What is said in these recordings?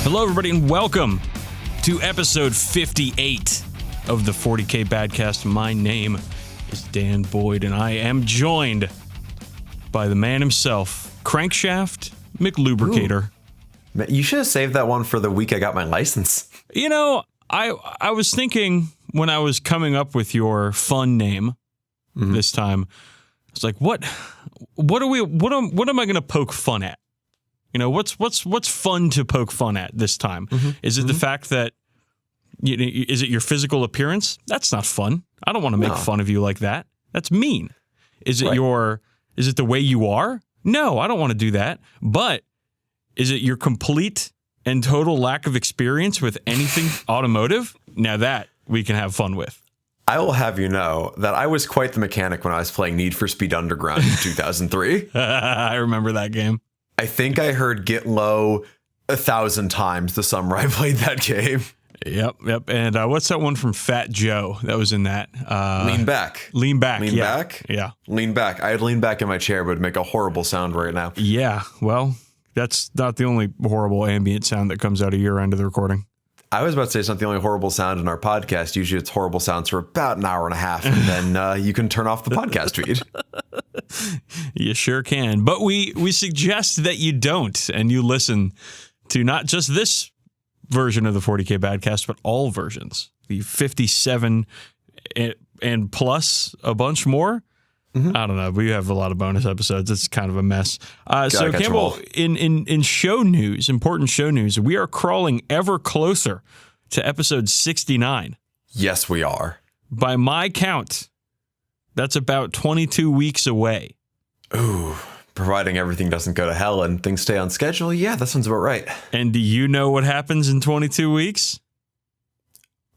Hello, everybody, and welcome to episode 58 of the 40k Badcast. My name is Dan Boyd, and I am joined by the man himself, Crankshaft McLubricator. Ooh. You should have saved that one for the week I got my license. You know, I was thinking when I was coming up with your fun name this time, I was like, what am I going to poke fun at? You know, what's fun to poke fun at this time? Is it the fact that, is it your physical appearance? That's not fun. I don't want to make fun of you like that. That's mean. Is it is it the way you are? No, I don't want to do that. But is it your complete and total lack of experience with anything automotive? Now that we can have fun with. I will have you know that I was quite the mechanic when I was playing Need for Speed Underground in 2003. I remember that game. I think I heard Get Low 1,000 times the summer I played that game. Yep. And what's that one from Fat Joe that was in that? Lean Back. Lean Back. Lean Back? Yeah. Lean Back. I'd lean back in my chair, but it'd make a horrible sound right now. Yeah. Well, that's not the only horrible ambient sound that comes out of your end of the recording. I was about to say it's not the only horrible sound in our podcast. Usually it's horrible sounds for about an hour and a half, and then you can turn off the podcast feed. You sure can. But we suggest that you don't, and you listen to not just this version of the 40k Badcast, but all versions. The 57 and plus a bunch more. I don't know. We have a lot of bonus episodes. It's kind of a mess. So Campbell, in show news, important show news, we are crawling ever closer to episode 69. Yes, we are. By my count, that's about 22 weeks away. Ooh, providing everything doesn't go to hell and things stay on schedule. Yeah, that sounds about right. And do you know what happens in 22 weeks?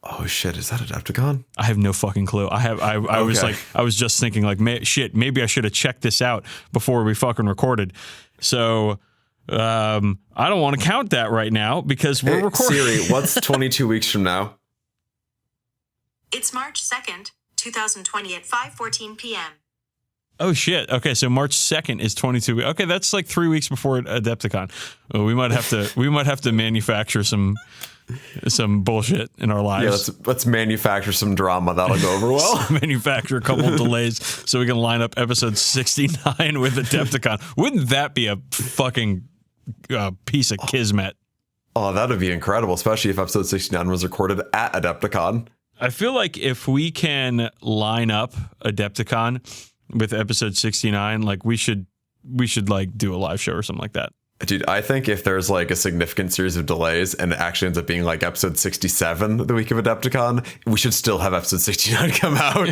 Oh shit! Is that Adepticon? I have no fucking clue. I was just thinking like, maybe I should have checked this out before we fucking recorded. So I don't want to count that right now because we're recording. Siri, what's 22 weeks from now? It's March 2nd, 2020 at 5:14 p.m. Oh shit! Okay, so March 2nd is 22. Okay, that's like 3 weeks before Adepticon. We might have to manufacture some bullshit in our lives. Yeah, let's manufacture some drama. That'll go over well. Manufacture a couple of delays so we can line up episode 69 with Adepticon. Wouldn't that be a fucking piece of kismet? Oh, that would be incredible, especially if episode 69 was recorded at Adepticon. I feel like if we can line up Adepticon with episode 69, like we should like do a live show or something like that. Dude, I think if there's like a significant series of delays and it actually ends up being like episode 67 the week of Adepticon, we should still have episode 69 come out.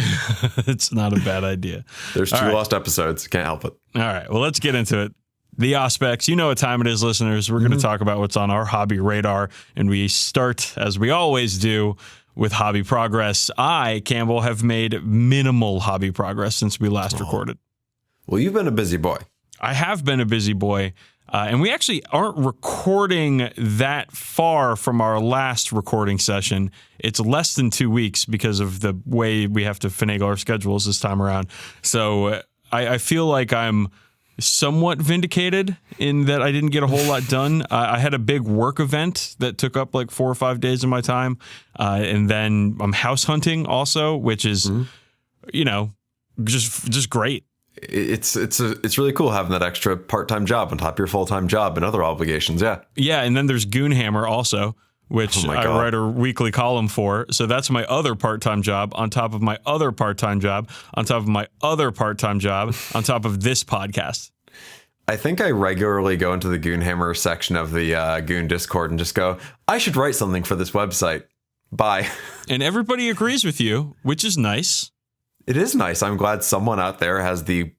It's not a bad idea. There's two lost episodes. Can't help it. All right. Well, let's get into it. The Aspects. You know what time it is, listeners. We're going to talk about what's on our hobby radar. And we start, as we always do, with hobby progress. I, Campbell, have made minimal hobby progress since we last recorded. Well, you've been a busy boy. I have been a busy boy. And we actually aren't recording that far from our last recording session. It's less than 2 weeks because of the way we have to finagle our schedules this time around. So I feel like I'm somewhat vindicated in that I didn't get a whole lot done. I had a big work event that took up like 4 or 5 days of my time. And then I'm house hunting also, which is, just great. It's really cool having that extra part-time job on top of your full-time job and other obligations. Yeah, and then there's Goonhammer also, which I write a weekly column for. So that's my other part-time job on top of my other part-time job on top of my other part-time job on top of this podcast. I think I regularly go into the Goonhammer section of the Goon Discord and just go, I should write something for this website. Bye. And everybody agrees with you, which is nice. It is nice. I'm glad someone out there has the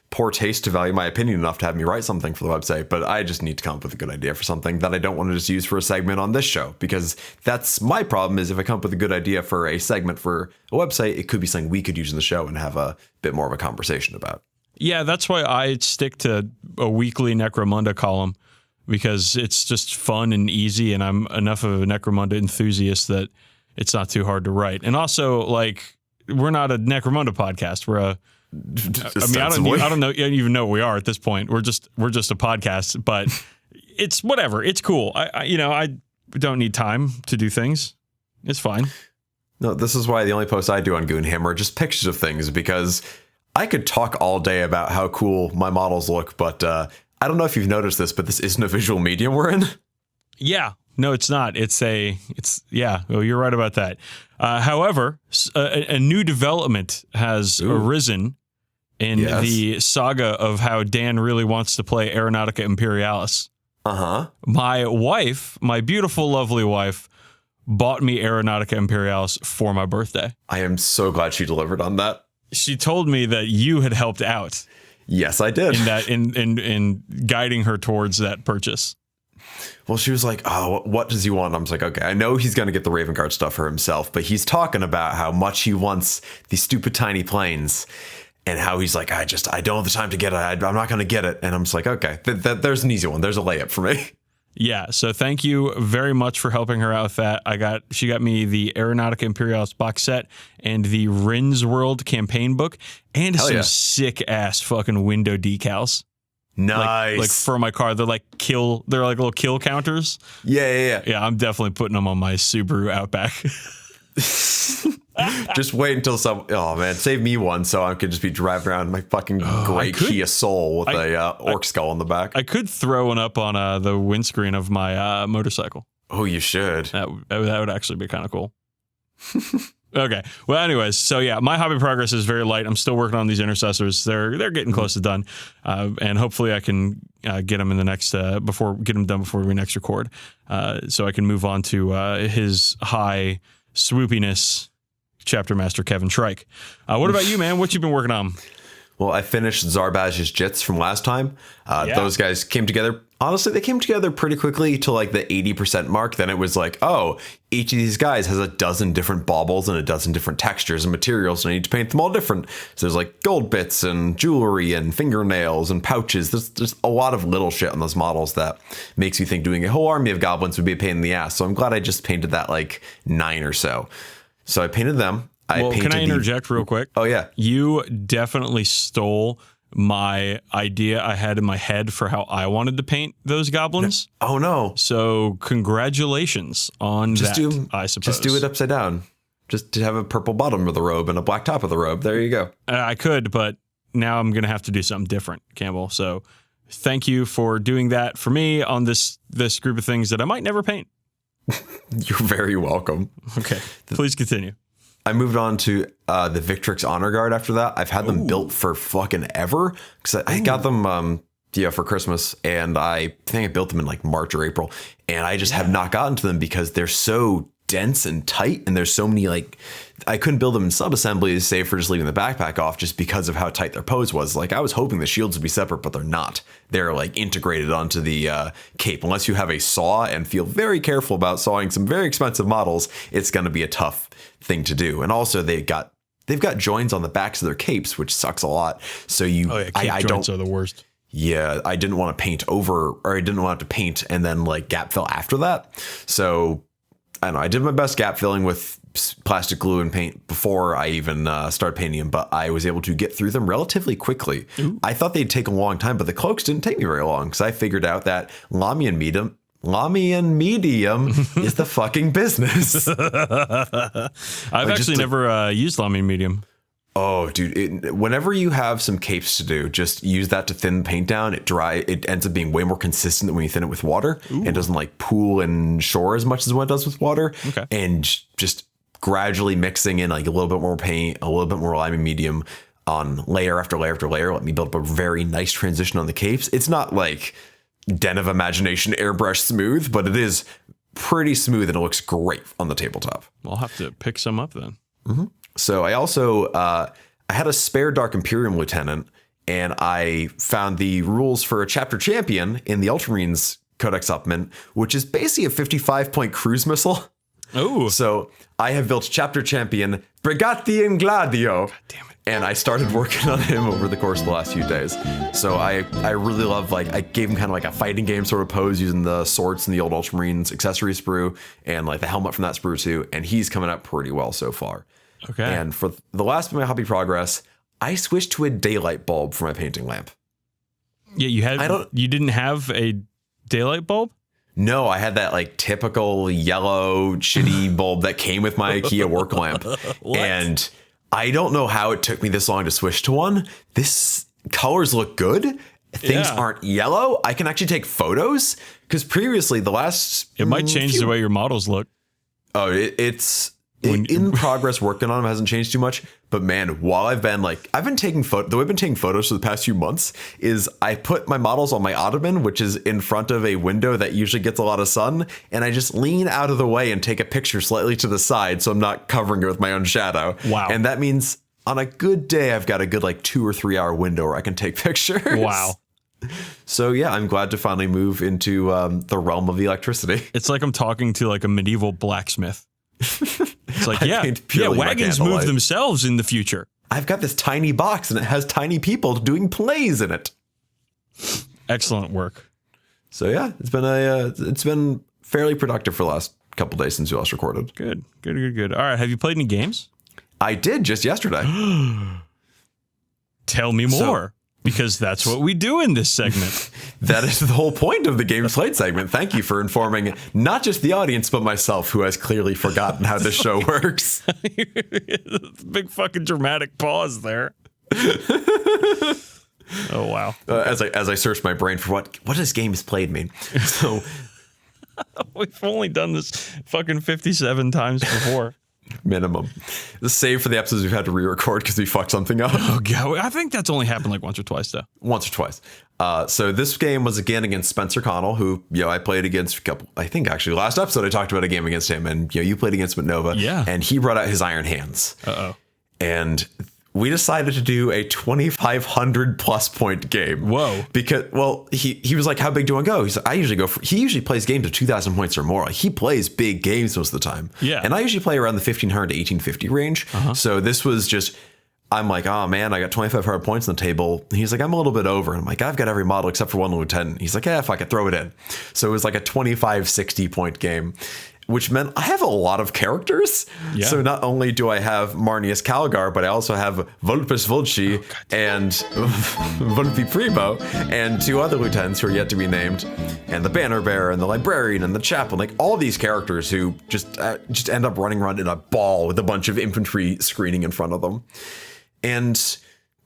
poor taste to value my opinion enough to have me write something for the website, but I just need to come up with a good idea for something that I don't want to just use for a segment on this show, because that's my problem. Is if I come up with a good idea for a segment for a website, it could be something we could use in the show and have a bit more of a conversation about. Yeah, that's why I stick to a weekly Necromunda column, because it's just fun and easy, and I'm enough of a Necromunda enthusiast that it's not too hard to write. And also, like, we're not a Necromunda podcast. We're a I don't even know what we are at this point. We're just a podcast, but it's whatever. It's cool. I don't need time to do things. It's fine. No, this is why the only posts I do on Goonhammer are just pictures of things, because I could talk all day about how cool my models look, but I don't know if you've noticed this, but this isn't a visual medium we're in. Yeah. No, it's not. Yeah. Well, you're right about that. However, a new development has arisen in the saga of how Dan really wants to play Aeronautica Imperialis. My wife, my beautiful, lovely wife, bought me Aeronautica Imperialis for my birthday. I am so glad she delivered on that. She told me that you had helped out. Yes, I did. In guiding her towards that purchase. Well, she was like, oh, what does he want? I was like, okay, I know he's going to get the Raven Guard stuff for himself, but he's talking about how much he wants these stupid tiny planes and how he's like, I don't have the time to get it. I'm not going to get it. And I'm just like, okay, there's an easy one. There's a layup for me. Yeah. So thank you very much for helping her out with that. She got me the Aeronautica Imperialis box set and the Rin's World campaign book and some sick ass fucking window decals. Nice. Like for my car, they're like little kill counters. Yeah. Yeah, I'm definitely putting them on my Subaru Outback. Just wait until save me one so I could just be driving around my fucking gray Kia Soul with a orc skull on the back. I could throw one up on the windscreen of my motorcycle. Oh, you should. That would actually be kind of cool. Okay. Well, anyways, so yeah, my hobby progress is very light. I'm still working on these intercessors. They're getting close to done, and hopefully I can get them in the next done before we next record, so I can move on to his high swoopiness chapter master Kevin Shrike. What about you, man? What you been working on? Well, I finished Zarbaz's Jits from last time. Those guys came together. Honestly, they came together pretty quickly to like the 80% mark. Then it was like, oh, each of these guys has a dozen different baubles and a dozen different textures and materials, and I need to paint them all different. So there's like gold bits and jewelry and fingernails and pouches. There's a lot of little shit on those models that makes me think doing a whole army of goblins would be a pain in the ass. So I'm glad I just painted that like 9 or so. So I painted them. Can I interject real quick? Oh, yeah. You definitely stole my idea I had in my head for how I wanted to paint those goblins. Oh, no. So congratulations on that, I suppose. Just do it upside down. Just to have a purple bottom of the robe and a black top of the robe. There you go. I could, but now I'm going to have to do something different, Campbell. So thank you for doing that for me on this group of things that I might never paint. You're very welcome. Okay. Please continue. I moved on to the Victrix Honor Guard after that. I've had them built for fucking ever because I got them for Christmas, and I think I built them in like March or April, and I just have not gotten to them because they're so dense and tight, and there's so many like I couldn't build them in sub-assemblies save for just leaving the backpack off just because of how tight their pose was. Like I was hoping the shields would be separate, but they're not. They're like integrated onto the cape. Unless you have a saw and feel very careful about sawing some very expensive models, it's going to be a tough thing to do. And also they've got joins on the backs of their capes, which sucks a lot. So cape joints are the worst. Yeah, I didn't want to paint over, or I didn't want to paint and then like gap fill after that. So I don't know. I did my best gap filling with plastic glue and paint before I even started painting them, but I was able to get through them relatively quickly. Ooh. I thought they'd take a long time, but the cloaks didn't take me very long because I figured out that Lamian medium is the fucking business. I've actually never used Lamian medium. Oh, dude, whenever you have some capes to do, just use that to thin the paint down. It ends up being way more consistent when you thin it with water. Ooh. And doesn't like pool and shore as much as what it does with water. Okay. And just gradually mixing in like a little bit more paint, a little bit more lime medium on layer after layer after layer. Let me build up a very nice transition on the capes. It's not like Den of Imagination airbrush smooth, but it is pretty smooth and it looks great on the tabletop. I'll have to pick some up then. Mm-hmm. So I also I had a spare Dark Imperium Lieutenant, and I found the rules for a chapter champion in the Ultramarines Codex supplement, which is basically a 55-point cruise missile. Oh, so I have built chapter champion Brigatian Gladio. God damn it. And I started working on him over the course of the last few days. So I really love, like, I gave him kind of like a fighting game sort of pose using the swords and the old Ultramarines accessory sprue and like the helmet from that sprue too. And he's coming up pretty well so far. Okay. And for the last of my hobby progress, I switched to a daylight bulb for my painting lamp. Yeah, you didn't have a Daylight bulb? No, I had that like typical yellow shitty bulb that came with my IKEA work lamp. And I don't know how it took me this long to switch to one. This colors look good. Things aren't yellow. I can actually take photos because previously the last... It might change the way your models look. Oh, it's in progress working on them. Hasn't changed too much. But man, while I've been taking the way I've been taking photos for the past few months is I put my models on my ottoman, which is in front of a window that usually gets a lot of sun. And I just lean out of the way and take a picture slightly to the side so I'm not covering it with my own shadow. Wow. And that means on a good day, I've got a good like 2 or 3 hour window where I can take pictures. Wow. So yeah, I'm glad to finally move into the realm of electricity. It's like I'm talking to like a medieval blacksmith. It's like, wagons move themselves in the future. I've got this tiny box and it has tiny people doing plays in it. Excellent work. So yeah, it's been fairly productive for the last couple days since we last recorded. Good. All right, have you played any games? I did just yesterday. Tell me more. Because that's what we do in this segment. That is the whole point of the Games Played segment. Thank you for informing not just the audience, but myself, who has clearly forgotten how this show works. Big fucking dramatic pause there. Oh, wow. As I search my brain for what does Games Played mean? So we've only done this fucking 57 times before. Minimum. The save for the episodes we've had to re-record because we fucked something up. Oh god, I think that's only happened like once or twice though. Once or twice. So this game was again against Spencer Connell, who I played against a couple. I think actually last episode I talked about a game against him, and you played against Nova. Yeah. And he brought out his Iron Hands. And we decided to do a 2,500 plus point game. Whoa. Because, he was like, how big do you want to go? He's like, he usually plays games of 2,000 points or more. Like, he plays big games most of the time. Yeah. And I usually play around the 1,500 to 1,850 range. So this was just, I'm like, oh man, I got 2,500 points on the table. And he's like, I'm a little bit over. And I'm like, I've got every model except for one lieutenant. He's like, yeah, fuck it, throw it in. So it was like a 2,560 point game, which meant I have a lot of characters. Yeah. So not only do I have Marnius Calgar, but I also have Vulpes Vulci and Vulpi Primo and 2 other lieutenants who are yet to be named, and the Banner Bearer and the Librarian and the Chaplain, like all these characters who just end up running around in a ball with a bunch of infantry screening in front of them. And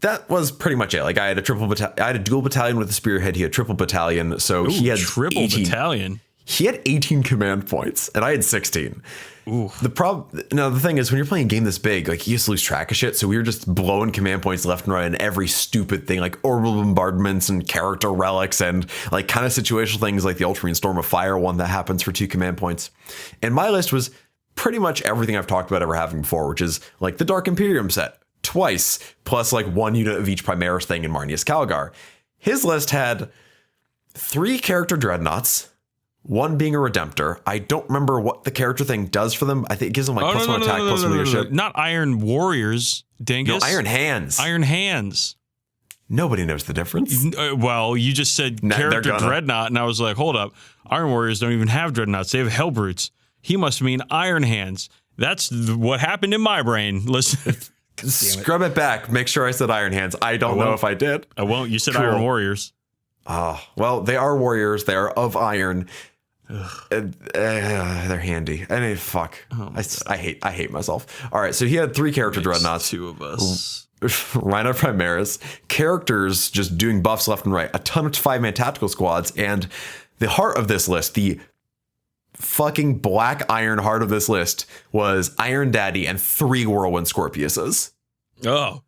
that was pretty much it. Like I had a dual battalion with a spearhead. He had triple battalion. So he had triple 18. Battalion. He had 18 command points, and I had 16. Ooh. The thing is, when you're playing a game this big, like you just lose track of shit. So we were just blowing command points left and right on every stupid thing, like orbital bombardments and character relics and like kind of situational things like the Ultramarine Storm of Fire one that happens for 2 command points. And my list was pretty much everything I've talked about ever having before, which is like the Dark Imperium set twice, plus like 1 unit of each Primaris thing in Marnius Calgar. His list had 3 character dreadnoughts, 1 being a Redemptor. I don't remember what the character thing does for them. I think it gives them like +1 attack, +1 leadership. Not Iron Warriors, Dingus. No, Iron Hands. Iron Hands. Nobody knows the difference. Well, you just said character dreadnought, and I was like, hold up. Iron Warriors don't even have dreadnoughts. They have Hellbrutes. He must mean Iron Hands. That's what happened in my brain. Listen. Scrub it back. Make sure I said Iron Hands. I don't know if I did. I won't. You said cool. Iron Warriors. Oh, well, they are warriors. They are of iron. They're handy. I mean, fuck. Oh I hate myself. All right, so he had 3 character dreadnoughts. 2 of us. Rhino Primaris. Characters just doing buffs left and right. A ton of 5-man tactical squads. And the heart of this list, the fucking black iron heart of this list, was Iron Daddy and 3 Whirlwind Scorpiuses. Oh.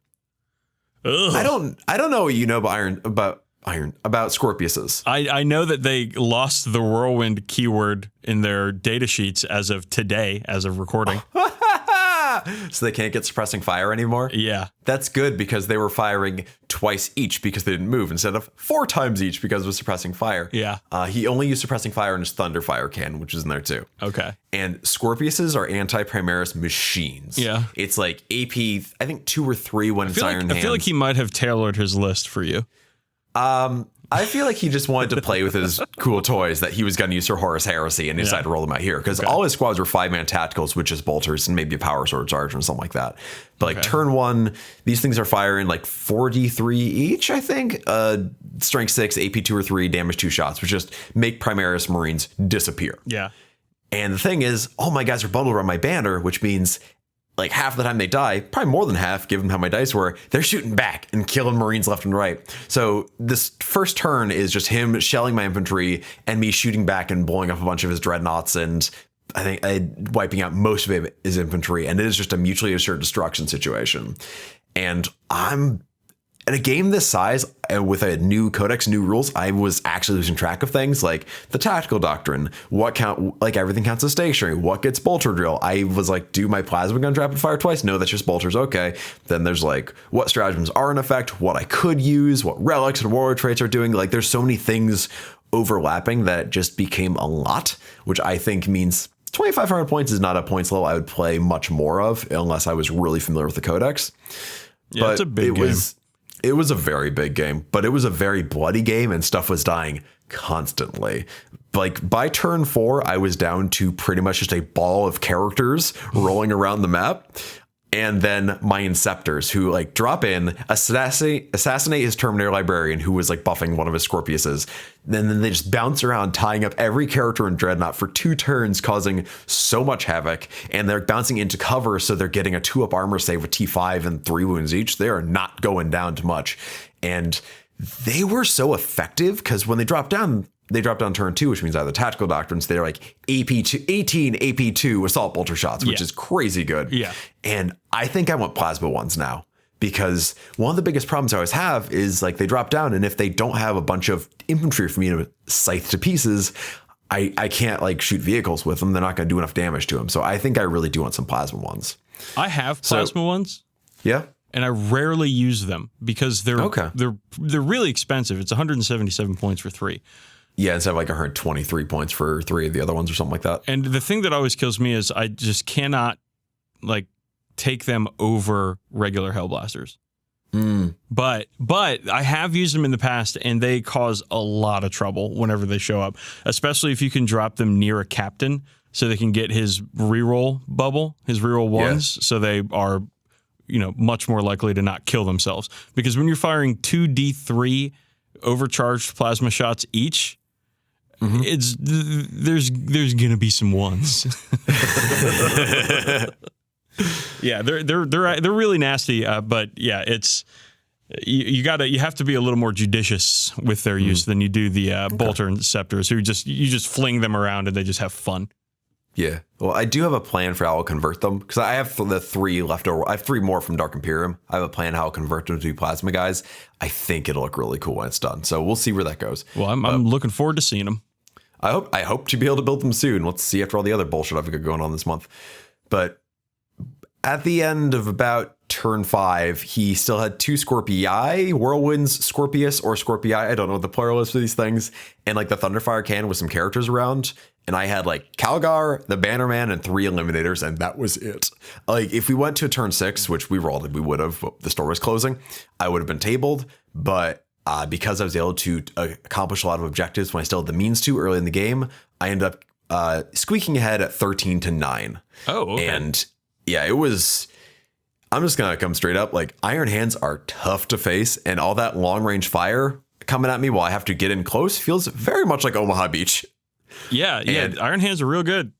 Ugh. I don't know what you know about Scorpiuses. I know that they lost the Whirlwind keyword in their data sheets as of today, as of recording. So they can't get suppressing fire anymore? Yeah. That's good because they were firing twice each because they didn't move instead of 4 times each because of suppressing fire. Yeah. He only used suppressing fire in his Thunderfire cannon, which is in there too. Okay. And Scorpiuses are anti-Primaris machines. Yeah. It's like AP, I think 2 or 3 when it's Iron Hands. I feel like he might have tailored his list for you. I feel like he just wanted to play with his cool toys that he was going to use for Horus Heresy, and he decided to roll them out here because all his squads were 5-man tacticals, which is bolters and maybe a power sword sergeant or something like that. But like turn 1, these things are firing like 43 each, I think. Strength 6, AP 2 or 3, damage 2 shots, which just make Primaris Marines disappear. Yeah. And the thing is, all my guys are bundled around my banner, which means like half the time they die, probably more than half, given how my dice were, they're shooting back and killing Marines left and right. So this first turn is just him shelling my infantry and me shooting back and blowing up a bunch of his dreadnoughts and I think wiping out most of his infantry. And it is just a mutually assured destruction situation. And I'm in a game this size with a new codex, new rules, I was actually losing track of things like the tactical doctrine, everything counts as stationary, what gets bolter drill. I was like, do my plasma gun rapid fire twice? No, that's just bolters. Okay. Then there's like what stratagems are in effect, what I could use, what relics and warrior traits are doing. Like there's so many things overlapping that it just became a lot, which I think means 2,500 points is not a points level I would play much more of unless I was really familiar with the codex. Yeah, but it's a big game. It was a very big game, but it was a very bloody game and stuff was dying constantly. Like by turn 4, I was down to pretty much just a ball of characters rolling around the map. And then my Inceptors who like drop in, assassinate his Terminator Librarian who was like buffing one of his Scorpiuses. Then they just bounce around, tying up every character in Dreadnought for 2 turns, causing so much havoc. And they're bouncing into cover, so they're getting a 2-up armor save with T5 and 3 wounds each. They are not going down too much. And they were so effective because when they drop down turn 2, which means either tactical doctrines, they're like AP2, 18 AP2 assault bolter shots, which is crazy good. Yeah. And I think I want plasma ones now because one of the biggest problems I always have is like they drop down and if they don't have a bunch of infantry for me to scythe to pieces, I can't like shoot vehicles with them. They're not going to do enough damage to them. So I think I really do want some plasma ones. I have plasma ones. Yeah. And I rarely use them because they're really expensive. It's 177 points for 3. Yeah, instead of like 123 points for 3 of the other ones or something like that. And the thing that always kills me is I just cannot like take them over regular Hellblasters. But I have used them in the past and they cause a lot of trouble whenever they show up, especially if you can drop them near a captain so they can get his reroll bubble, his reroll ones. So they are, much more likely to not kill themselves because when you're firing 2 D3 overcharged plasma shots each, there's gonna be some ones. Yeah, they're really nasty. But yeah, it's you have to be a little more judicious with their use than you do the bolter Inceptors who you just fling them around and they just have fun. Yeah. Well, I do have a plan for how I'll convert them because I have the 3 left over. I have 3 more from Dark Imperium. I have a plan how I'll convert them to plasma guys. I think it'll look really cool when it's done. So we'll see where that goes. Well, I'm looking forward to seeing them. I hope to be able to build them soon. Let's see after all the other bullshit I've got going on this month. But at the end of about turn 5, he still had 2 Scorpii, Whirlwinds, Scorpius, or Scorpii. I don't know what the plural is for these things. And like the Thunderfire cannon with some characters around. And I had like Calgar, the Bannerman, and 3 Eliminators, and that was it. Like if we went to turn 6, which we rolled, we would have. The store was closing. I would have been tabled, but because I was able to accomplish a lot of objectives when I still had the means to early in the game, I ended up squeaking ahead at 13-9. Oh, okay. And yeah, it was. I'm just gonna come straight up. Like Iron Hands are tough to face, and all that long range fire coming at me while I have to get in close feels very much like Omaha Beach. Yeah, and Iron Hands are real good.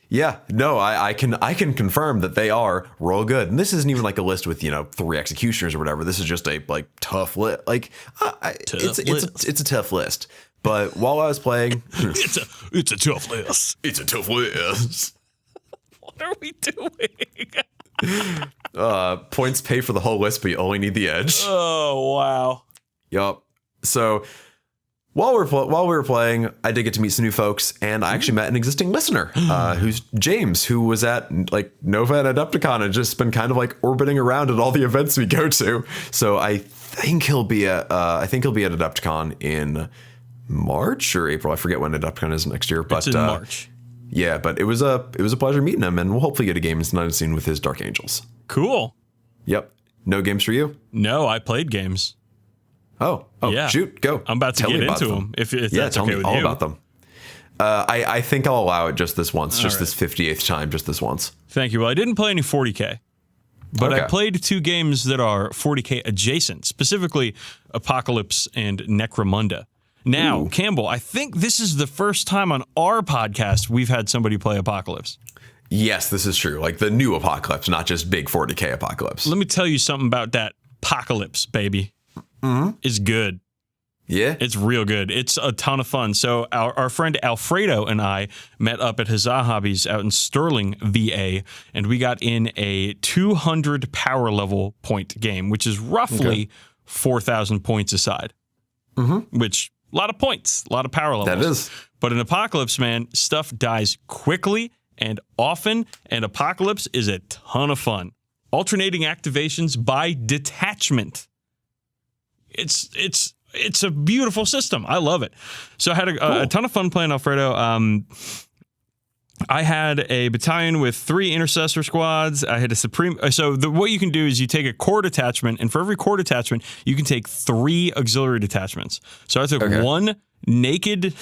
Yeah, no, I can confirm that they are real good. And this isn't even like a list with 3 executioners or whatever. This is just a like tough list. Like it's a tough list. But while I was playing, it's a tough list. It's a tough list. What are we doing? Points pay for the whole list, but you only need the edge. Oh wow. Yup. So while we were playing, I did get to meet some new folks, and I actually met an existing listener, who's James, who was at like Nova and Adepticon and just been kind of like orbiting around at all the events we go to. So I think he'll be at Adepticon in March or April. I forget when Adepticon is next year, but it's in March. Yeah, but it was a pleasure meeting him, and we'll hopefully get a game soon with his Dark Angels. Cool. Yep. No games for you? No, I played games. Oh, yeah. Shoot, go. I'm about to Tell get me about into them. them. If Yeah, that's tell okay me with all you. about them. I think I'll allow it just this once, just right. this 58th time, just this once. Thank you. Well, I didn't play any 40k, but I Okay. played 2 games that are 40k adjacent, specifically Apocalypse and Necromunda. Now, Campbell, I think this is the first time on our podcast we've had somebody play Apocalypse. Yes, this is true. Like the new Apocalypse, not just big 40k Apocalypse. Let me tell you something about that Apocalypse, baby. It's good. Yeah? It's real good. It's a ton of fun. So our friend Alfredo and I met up at Huzzah Hobbies out in Sterling, VA, and we got in a 200 power level point game, which is roughly 4,000 points aside, which a lot of points, a lot of power levels. That is. But in Apocalypse, man, stuff dies quickly and often, and Apocalypse is a ton of fun. Alternating activations by detachment. It's a beautiful system. I love it. So I had a ton of fun playing Alfredo. I had a battalion with 3 intercessor squads. I had a supreme. So what you can do is you take a core detachment, and for every core detachment, you can take 3 auxiliary detachments. So I took one naked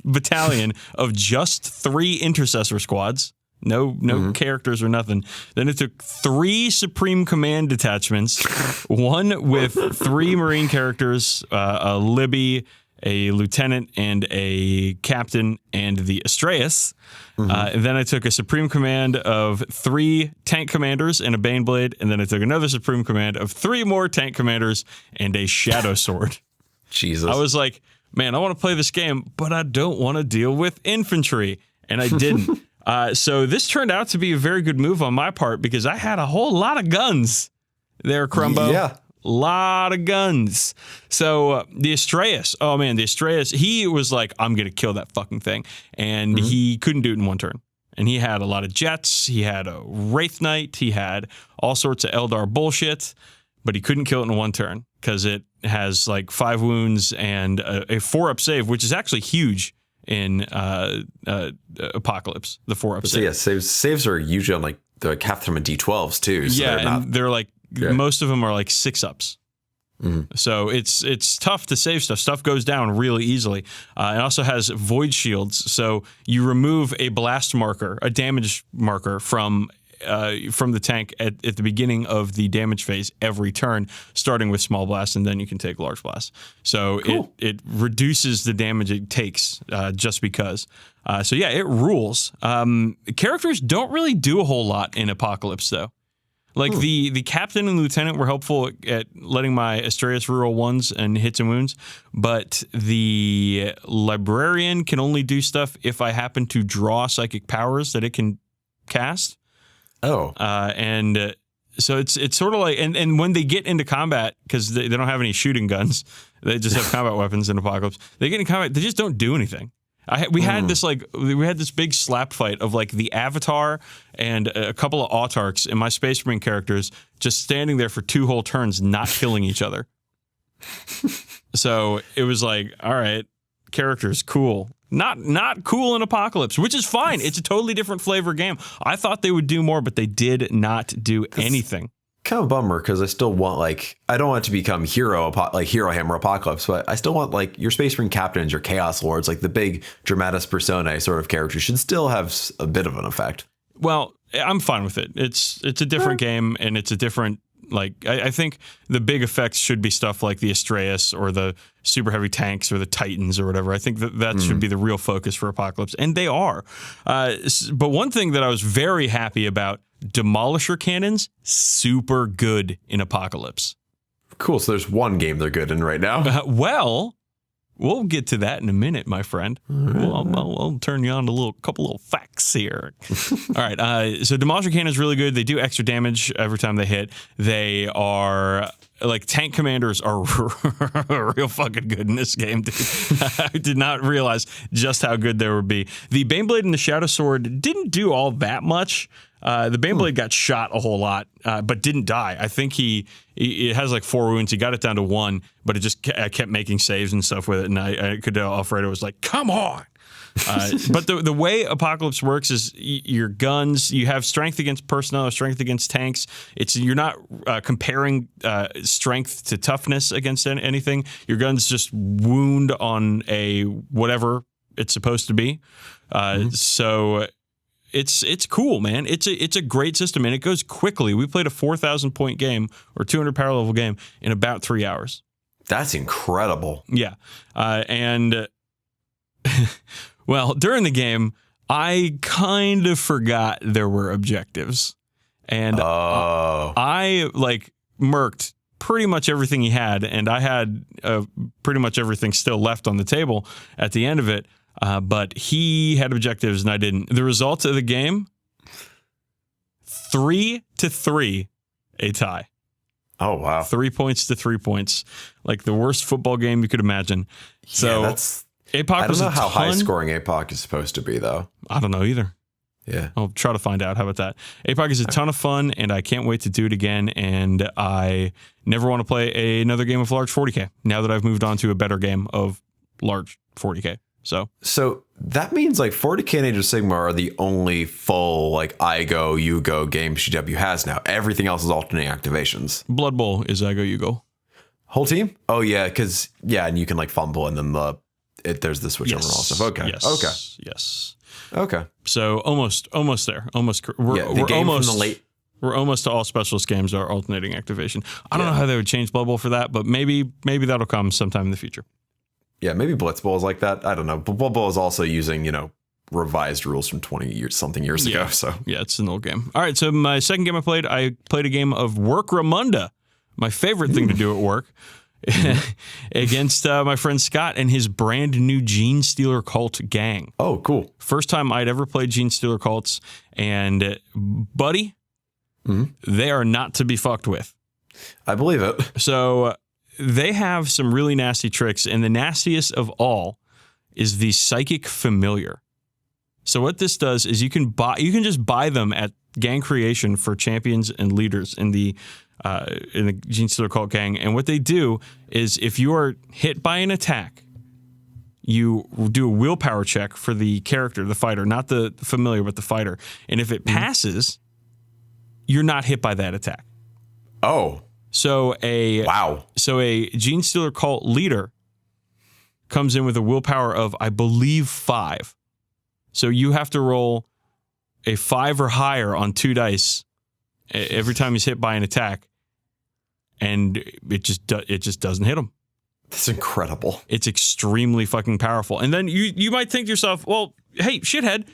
battalion of just 3 intercessor squads. No characters or nothing. Then it took 3 Supreme Command detachments, one with 3 Marine characters, a Libby, a Lieutenant, and a Captain, and the Astraeus. And then I took a Supreme Command of 3 Tank Commanders and a Baneblade, and then I took another Supreme Command of 3 more Tank Commanders and a Shadow Sword. Jesus. I was like, man, I want to play this game, but I don't want to deal with infantry. And I didn't. So this turned out to be a very good move on my part because I had a whole lot of guns there, Crumbo. Yeah. Lot of guns. So the Astraeus, oh man, the Astraeus, he was like, I'm going to kill that fucking thing. And he couldn't do it in one turn. And he had a lot of jets. He had a Wraith Knight. He had all sorts of Eldar bullshit. But he couldn't kill it in one turn because it has like 5 wounds and a 4-up save, which is actually huge in Apocalypse, the 4-up So save. yeah, saves are usually on like the half them in D12s too. So Yeah, they're not. and they're like, most of them are like 6-ups. So it's tough to save stuff. Stuff goes down really easily. It also has void shields. So you remove a blast marker, a damage marker from the tank at the beginning of the damage phase every turn, starting with small blast, and then you can take large blast. So it reduces the damage it takes just because. So yeah, it rules. Characters don't really do a whole lot in Apocalypse though. Like the captain and lieutenant were helpful at letting my Astraeus reroll 1s and hits and wounds, but the librarian can only do stuff if I happen to draw psychic powers that it can cast. So it's sort of like, and when they get into combat, because they don't have any shooting guns, they just have combat weapons in Apocalypse. They get in combat, they just don't do anything. We had this big slap fight of like the Avatar and a couple of autarchs and my Space Marine characters just standing there for 2 whole turns, not killing each other. So it was like, all right, characters, cool. Not cool in Apocalypse, which is fine. It's a totally different flavor game. I thought they would do more, but they did not do anything. Kind of a bummer because I still want I don't want it to become Hero Hammer Apocalypse, but I still want your Space Marine captains, your Chaos Lords, like the big dramatis personae sort of characters should still have a bit of an effect. Well, I'm fine with it. It's a different game and it's a different. I think the big effects should be stuff like the Astraeus or the super heavy tanks or the Titans or whatever. I think that should be the real focus for Apocalypse, and they are. But one thing that I was very happy about, Demolisher cannons, super good in Apocalypse. Cool, so there's one game they're good in right now. We'll get to that in a minute, my friend. I'll turn you on to a couple little facts here. All right. So Demolisher Cannon is really good. They do extra damage every time they hit. They are tank commanders are real fucking good in this game, dude. I did not realize just how good they would be. The Baneblade and the Shadow Sword didn't do all that much. The Baneblade got shot a whole lot, but didn't die. I think it has like 4 wounds. He got it down to 1, but it just kept making saves and stuff with it. And I could tell Alfredo was like, come on. But the way Apocalypse works is your guns, you have strength against personnel, strength against tanks. You're not comparing strength to toughness against anything. Your guns just wound on a whatever it's supposed to be. So it's cool, man. It's a great system, and it goes quickly. We played a 4,000 point game or 200 power level game in about 3 hours. That's incredible. Yeah, and. Well, during the game, I kind of forgot there were objectives. And I, murked pretty much everything he had, and I had pretty much everything still left on the table at the end of it, but he had objectives and I didn't. The result of the game, 3-3, a tie. Oh, wow. 3 points to 3 points. Like the worst football game you could imagine. So yeah, APOC I don't know how high scoring APOC is supposed to be, though. I don't know either. Yeah. I'll try to find out. How about that? APOC is a ton of fun, and I can't wait to do it again. And I never want to play another game of large 40k now that I've moved on to a better game of large 40k. So that means like 40k and Age of Sigmar are the only full like I go, you go games GW has now. Everything else is alternating activations. Blood Bowl is I go, you go. Whole team? Oh, yeah, because, and you can like fumble and then there's the switch over and all stuff. Okay. Yes. Okay. Yes. Okay. So almost there. We're almost to all specialist games are alternating activation. I don't know how they would change Blood Bowl for that, but maybe that'll come sometime in the future. Yeah, maybe Blitz Bowl is like that. I don't know. But Blood Bowl is also using, revised rules from 20 years ago. So yeah, it's an old game. All right. So my second game I played a game of Work Ramunda, my favorite thing to do at work. Against my friend Scott and his brand new Gene Stealer Cult gang. Oh, cool. First time I'd ever played Gene Stealer Cults, and buddy, they are not to be fucked with. I believe it. So they have some really nasty tricks, and the nastiest of all is the Psychic Familiar. So what this does is you can just buy them at gang creation for champions and leaders in the Gene Stealer Cult gang. And what they do is if you are hit by an attack, you do a willpower check for the character, the fighter, not the familiar, but the fighter. And if it passes, you're not hit by that attack. Oh. So a Gene Stealer Cult leader comes in with a willpower of, I believe, 5. So you have to roll a 5 or higher on 2 dice every time he's hit by an attack, and it just doesn't hit him. That's incredible. It's extremely fucking powerful. And then you might think to yourself, well, hey, shithead,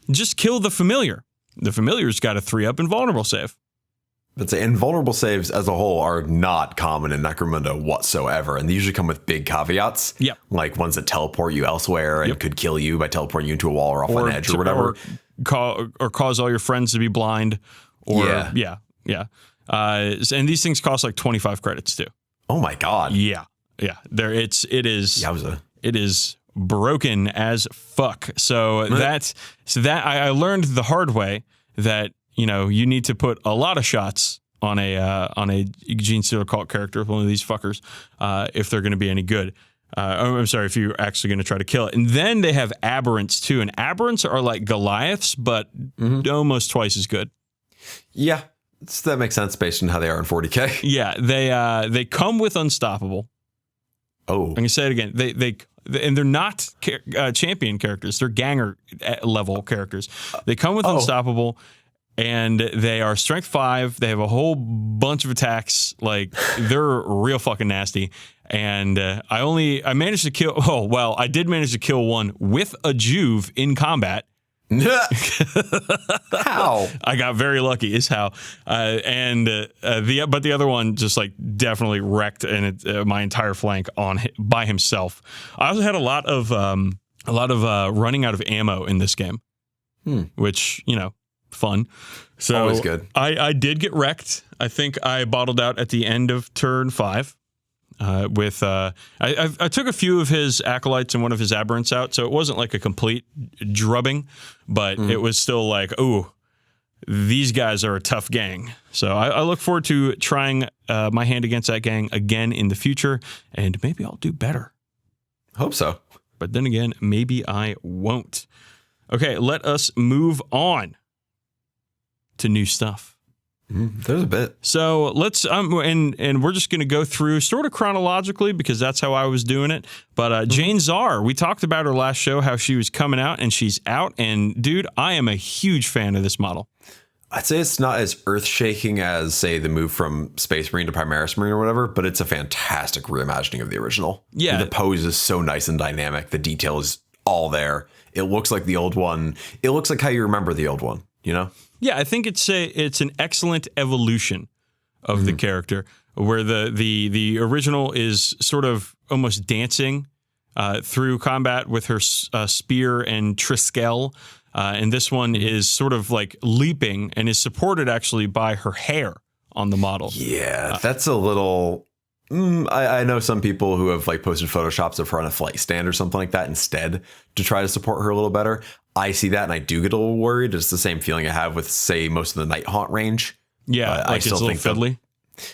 just kill the familiar. The familiar's got a 3-up invulnerable save. But the invulnerable saves as a whole are not common in Necromunda whatsoever, and they usually come with big caveats. Yep. Like ones that teleport you elsewhere and could kill you by teleporting you into a wall or off an edge or whatever. Or cause all your friends to be blind. Or yeah. And these things cost like 25 credits too. Oh my god. Yeah. It is broken as fuck. So I learned the hard way that you need to put a lot of shots on a Gene Stealer Cult character, one of these fuckers, if they're going to be any good. I'm sorry, if you're actually going to try to kill it. And then they have aberrants too, and aberrants are like Goliaths, but almost twice as good. Yeah, that makes sense based on how they are in 40k. Yeah, they come with Unstoppable. Oh, I'm gonna say it again. And they're not champion characters; they're ganger level characters. They come with Unstoppable. And they are strength 5. They have a whole bunch of attacks. Like, they're real fucking nasty. And I managed to kill. Oh, well, I did manage to kill one with a Juve in combat. How? I got very lucky is how. But the other one just like definitely wrecked my entire flank by himself. I also had a lot of running out of ammo in this game, which, fun. So always good. I did get wrecked. I think I bottled out at the end of turn 5. I took a few of his acolytes and one of his aberrants out, so it wasn't like a complete drubbing, but it was still like, ooh, these guys are a tough gang. So I look forward to trying my hand against that gang again in the future, and maybe I'll do better. Hope so. But then again, maybe I won't. Okay, let us move on to new stuff. There's a bit. So let's and we're just going to go through sort of chronologically because that's how I was doing it. But Jane Czar, we talked about her last show, how she was coming out, and she's out. And dude, I am a huge fan of this model. I'd say it's not as earth-shaking as, say, the move from Space Marine to Primaris Marine or whatever, but it's a fantastic reimagining of the original. Yeah. The pose is so nice and dynamic. The detail is all there. It looks like the old one. It looks like how you remember the old one, you know? Yeah, I think it's an excellent evolution of the character, where the original is sort of almost dancing through combat with her spear and triskel, and this one is sort of like leaping and is supported actually by her hair on the model. Yeah, that's a little. I know some people who have like posted photoshops of her on a flight stand or something like that instead to try to support her a little better. I see that and I do get a little worried. It's the same feeling I have with, say, most of the Night Haunt range. Yeah, like I still it's a little fiddly.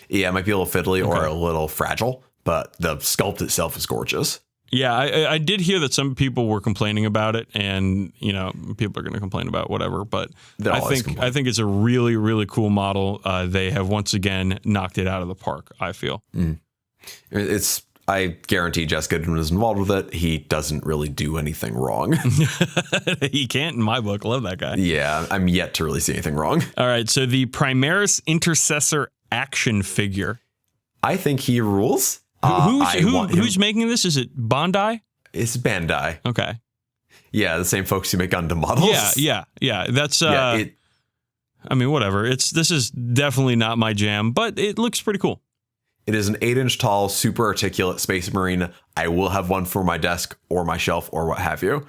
Yeah, it might be a little fiddly or a little fragile, but the sculpt itself is gorgeous. Yeah, I did hear that some people were complaining about it, and you know, people are going to complain about whatever. But I think it's a really, really cool model. They have once again knocked it out of the park, I feel. I guarantee Jess Goodman is involved with it. He doesn't really do anything wrong. He can't in my book. Love that guy. Yeah, I'm yet to really see anything wrong. All right, so the Primaris Intercessor action figure. I think he rules. Who's making this? Is it Bandai? It's Bandai. Okay. Yeah, the same folks who make Gundam models. Yeah. That's I mean, whatever. This is definitely not my jam, but it looks pretty cool. It is an 8-inch tall, super articulate Space Marine. I will have one for my desk or my shelf or what have you.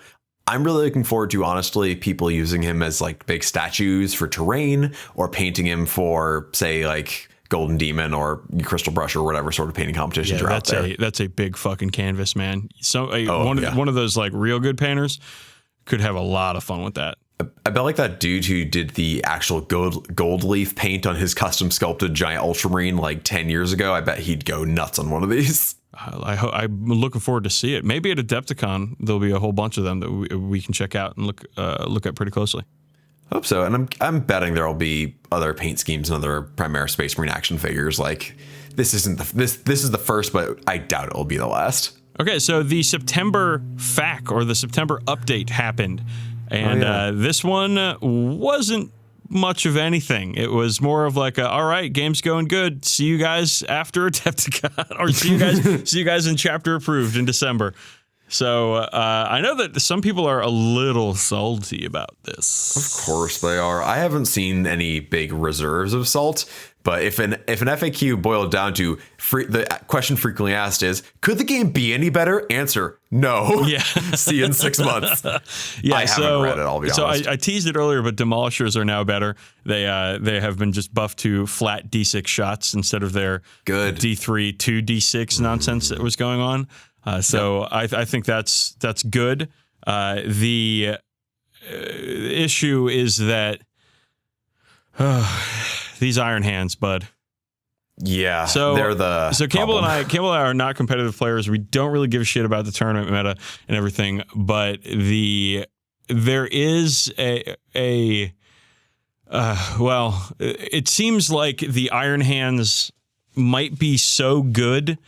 I'm really looking forward to, honestly, people using him as like big statues for terrain or painting him for, say, like Golden Demon or Crystal Brush or whatever sort of painting competitions are out there. That's a big fucking canvas, man. So one of those like real good painters could have a lot of fun with that. I bet like that dude who did the actual gold leaf paint on his custom sculpted giant Ultramarine like 10 years ago. I bet he'd go nuts on one of these. I'm looking forward to see it. Maybe at Adepticon, there'll be a whole bunch of them that we can check out and look at pretty closely. Hope so. And I'm betting there'll be other paint schemes and other Primaris Space Marine action figures. Like this is the first, but I doubt it'll be the last. Okay, so the September FAQ or the September update happened. And this one wasn't much of anything. It was more of like, all right, game's going good. See you guys after Adepticon, or see you guys in chapter approved in December. So I know that some people are a little salty about this. Of course they are. I haven't seen any big reserves of salt. But if an FAQ boiled down to the question frequently asked is, could the game be any better? Answer, no. Yeah. See you in 6 months. Yeah, I haven't read it, I'll be honest. So I teased it earlier, but Demolishers are now better. They have been just buffed to flat D6 shots instead of their D3 to D6 nonsense that was going on. I think that's good. The issue is that these Iron Hands, bud. Yeah, so they're the Campbell and I are not competitive players. We don't really give a shit about the tournament meta and everything, but there is it seems like the Iron Hands might be so good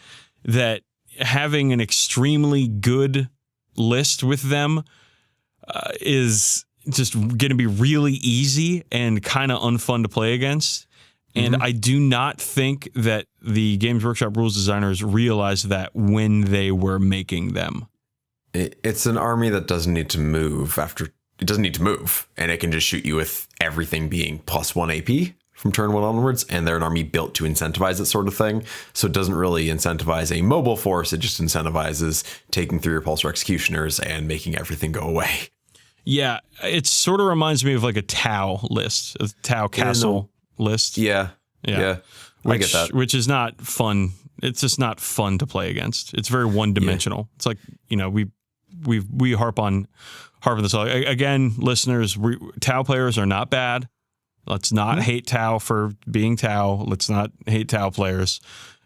that having an extremely good list with them is just going to be really easy and kind of unfun to play against. And I do not think that the Games Workshop rules designers realized that when they were making them. It's an army that doesn't need to move it doesn't need to move, and it can just shoot you with everything being +1 AP from turn 1 onwards, and they're an army built to incentivize that sort of thing. So it doesn't really incentivize a mobile force. It just incentivizes taking through your Pulsar Executioners and making everything go away. Yeah, it sort of reminds me of like a Tau list, a Tau Castle list. Yeah. I get that. Which is not fun. It's just not fun to play against. It's very one-dimensional. Yeah. It's like, we harp on this all. Again, listeners, Tau players are not bad. Let's not hate Tau for being Tau. Let's not hate Tau players.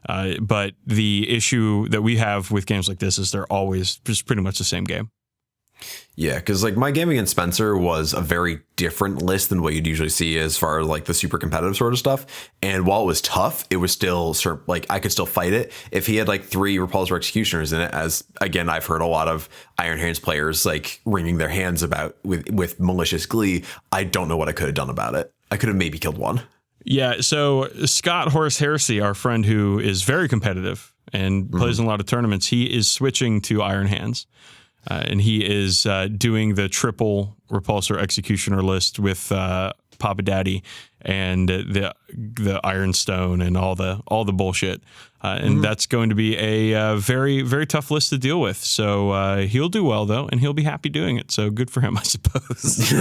But the issue that we have with games like this is they're always just pretty much the same game. Yeah, because like my game against Spencer was a very different list than what you'd usually see as far as like the super competitive sort of stuff. And while it was tough, it was still sort of like I could still fight it. If he had like 3 Repulsor Executioners in it, as again, I've heard a lot of Iron Hands players like wringing their hands about with malicious glee. I don't know what I could have done about it. I could have maybe killed one. Yeah, so Scott Horace Heresy, our friend who is very competitive and plays in a lot of tournaments, he is switching to Iron Hands. And he is doing the triple Repulsor Executioner list with Papa Daddy and the Iron Stone and all the bullshit. And that's going to be a very, very tough list to deal with. So he'll do well, though, and he'll be happy doing it. So good for him, I suppose.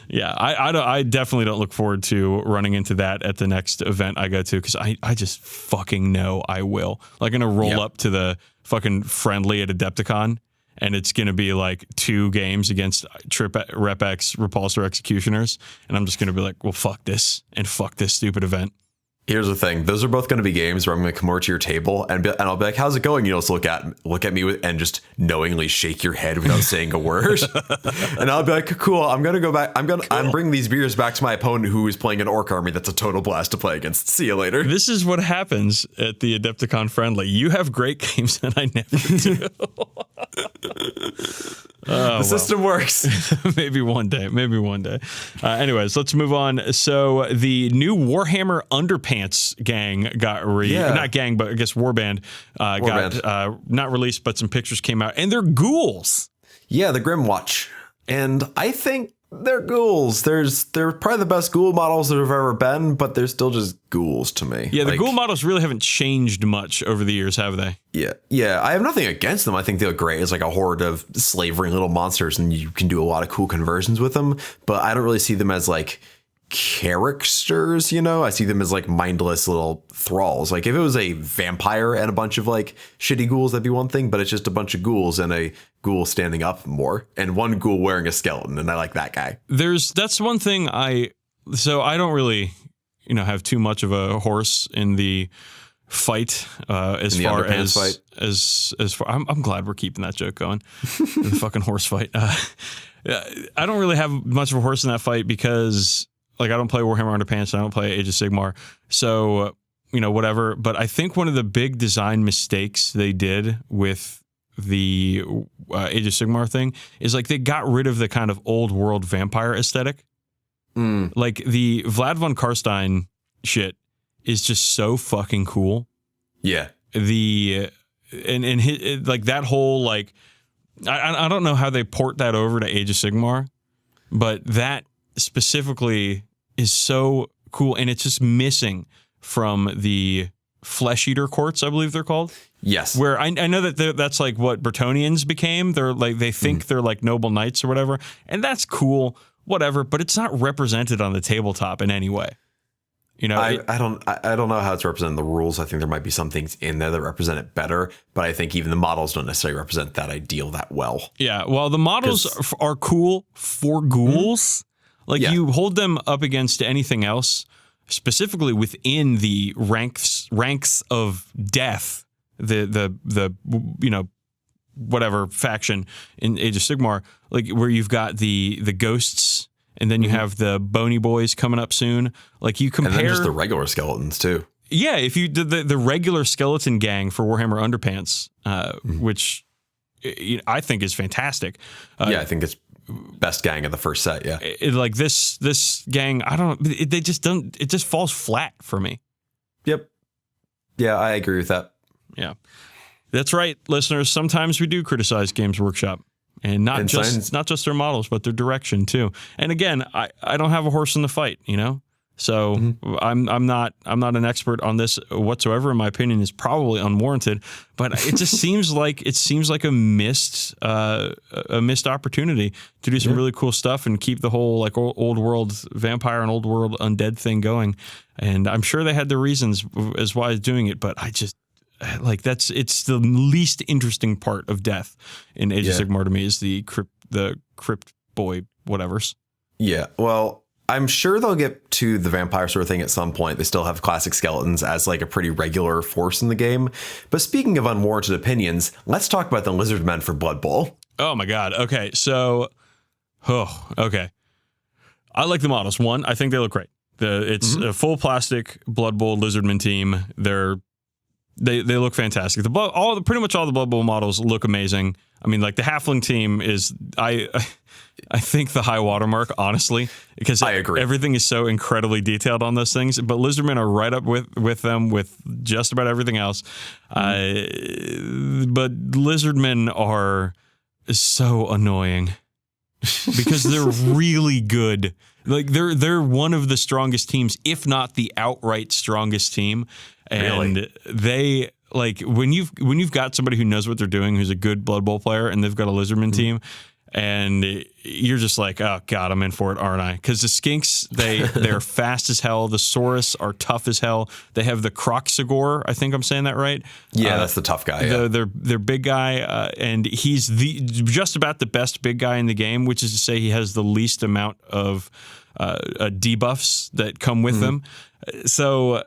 Yeah, I definitely don't look forward to running into that at the next event I go to because I just fucking know I will. Like, I'm going to roll up to the fucking friendly at Adepticon, and it's going to be like 2 games against Rep-X Repulsor Executioners, and I'm just going to be like, well, fuck this, and fuck this stupid event. Here's the thing. Those are both going to be games where I'm going to come over to your table and I'll be like, how's it going? You know, so look at me and just knowingly shake your head without saying a word. And I'll be like, cool. I'm going to go back. I'm bringing these beers back to my opponent who is playing an orc army. That's a total blast to play against. See you later. This is what happens at the Adepticon friendly. You have great games that I never do. The system works. Maybe one day. Anyways, let's move on. So the new Warhammer Underpants gang got not gang, but I guess Warband got not released, but some pictures came out, and they're ghouls. Yeah, the Grimwatch, and I think they're ghouls. They're probably the best ghoul models that have ever been, but they're still just ghouls to me. Yeah, the ghoul models really haven't changed much over the years, have they? Yeah. I have nothing against them. I think they look great as like a horde of slavering little monsters, and you can do a lot of cool conversions with them. But I don't really see them as like characters, you know. I see them as like mindless little thralls. Like if it was a vampire and a bunch of like shitty ghouls, that'd be one thing, but it's just a bunch of ghouls and a ghoul standing up more and one ghoul wearing a skeleton, and I like that guy. That's one thing I don't really, you know, have too much of a horse in the fight as far as far I'm glad we're keeping that joke going. The fucking horse fight. I don't really have much of a horse in that fight because like I don't play Warhammer Underpants and I don't play Age of Sigmar. So, you know, whatever. But I think one of the big design mistakes they did with the Age of Sigmar thing is like they got rid of the kind of old world vampire aesthetic. Like the Vlad von Karstein shit is just so fucking cool. Yeah. And like that whole like I don't know how they port that over to Age of Sigmar, but that specifically is so cool, and it's just missing from the Flesh Eater courts, I believe they're called. Yes. Where I know that that's like what Bretonnians became. They're like they think they're like noble knights or whatever, and that's cool, whatever. But it's not represented on the tabletop in any way. You know, I don't know how it's represented in the rules. I think there might be some things in there that represent it better, but I think even the models don't necessarily represent that ideal that well. Yeah, well, the models are cool for ghouls. Like you hold them up against anything else, specifically within the ranks of death, the you know, whatever faction in Age of Sigmar, like where you've got the ghosts. And then you have the bony boys coming up soon. Like you compare, and then just the regular skeletons too. Yeah, if you did the regular skeleton gang for Warhammer Underpants, which I think is fantastic. I think it's best gang of the first set. Yeah, like this gang, I don't. They just don't. It just falls flat for me. Yep. Yeah, I agree with that. Yeah, that's right, listeners. Sometimes we do criticize Games Workshop. And not just their models, but their direction too. And again, I don't have a horse in the fight, you know. So I'm not an expert on this whatsoever. In my opinion, is probably unwarranted. But it just seems like a missed opportunity to do some really cool stuff and keep the whole like old world vampire and old world undead thing going. And I'm sure they had their reasons as why doing it, but I just. Like it's the least interesting part of death in Age of Sigmar to me is the crypt boy whatevers. Yeah, well, I'm sure they'll get to the vampire sort of thing at some point. They still have classic skeletons as like a pretty regular force in the game. But speaking of unwarranted opinions, let's talk about the lizard men for Blood Bowl. Oh my God. Okay. So, okay. I like the models. One, I think they look great. It's a full plastic Blood Bowl Lizardman team. They look fantastic. Pretty much all the Blood Bowl models look amazing. I mean, like the Halfling team is I think the high watermark, honestly, because I agree. Everything is so incredibly detailed on those things. But Lizardmen are right up with them with just about everything else. But Lizardmen are so annoying because they're really good. Like they're one of the strongest teams, if not the outright strongest team. And really? They like when you've got somebody who knows what they're doing, who's a good Blood Bowl player, and they've got a Lizardman team, and you're just like, oh God, I'm in for it, aren't I? Because the Skinks, they're fast as hell. The Saurus are tough as hell. They have the Croxagor. I think I'm saying that right. Yeah, that's the tough guy. Yeah. They're big guy, and he's just about the best big guy in the game, which is to say he has the least amount of debuffs that come with them. So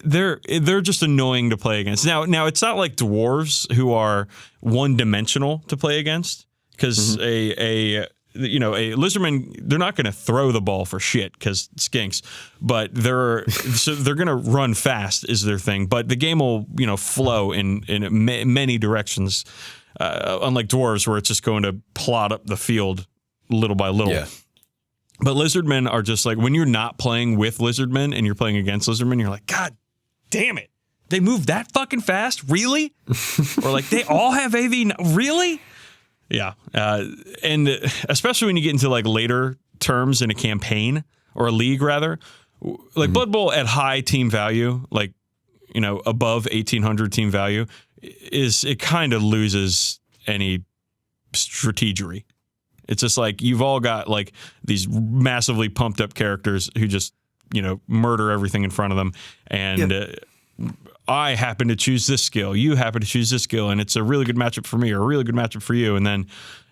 they're just annoying to play against. Now it's not like dwarves who are one-dimensional to play against, because a Lizardman, they're not going to throw the ball for shit because skinks, but they're going to run fast is their thing. But the game will flow in many directions, unlike dwarves where it's just going to plot up the field little by little. Yeah. But Lizardmen are just like, when you're not playing with Lizardmen and you're playing against Lizardmen, you're like, God damn it. They move that fucking fast? Really? Or like, they all have AV? Really? Yeah. And especially when you get into like later terms in a campaign or a league rather, like Blood Bowl at high team value, like, above 1800 team value, it kind of loses any strategery. It's just like you've all got like these massively pumped up characters who just, murder everything in front of them. And I happen to choose this skill. You happen to choose this skill. And it's a really good matchup for me or a really good matchup for you. And then,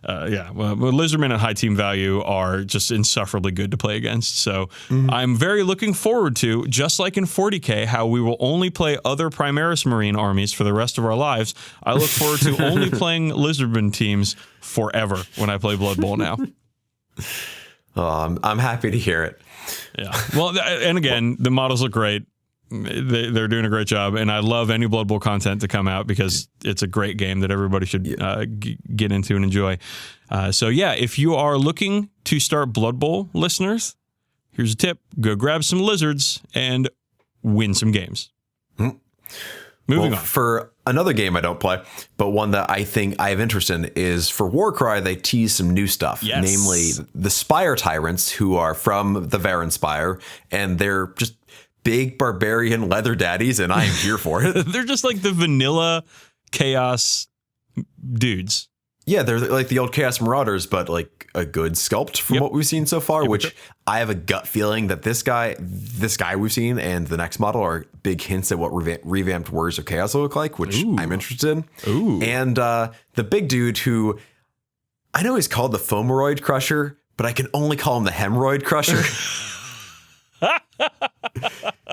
Lizardmen at high team value are just insufferably good to play against. So I'm very looking forward to, just like in 40k, how we will only play other Primaris Marine armies for the rest of our lives. I look forward to only playing Lizardman teams forever when I play Blood Bowl now. I'm happy to hear it. Yeah. Well, and again, the models look great. They're doing a great job, and I love any Blood Bowl content to come out because it's a great game that everybody should get into and enjoy. So yeah, if you are looking to start Blood Bowl, listeners, here's a tip: go grab some lizards and win some games. Moving on. For another game I don't play, but one that I think I have interest in, is for Warcry. They tease some new stuff, namely the Spire Tyrants, who are from the Varen Spire, and they're just big barbarian leather daddies, and I am here for it. They're just like the vanilla chaos dudes. Yeah, they're like the old Chaos Marauders, but like a good sculpt from what we've seen so far, which I have a gut feeling that this guy we've seen and the next model are big hints at what revamped Warriors of Chaos will look like, which I'm interested in. And the big dude who I know he's called the Fomoroid Crusher, but I can only call him the Hemorrhoid Crusher.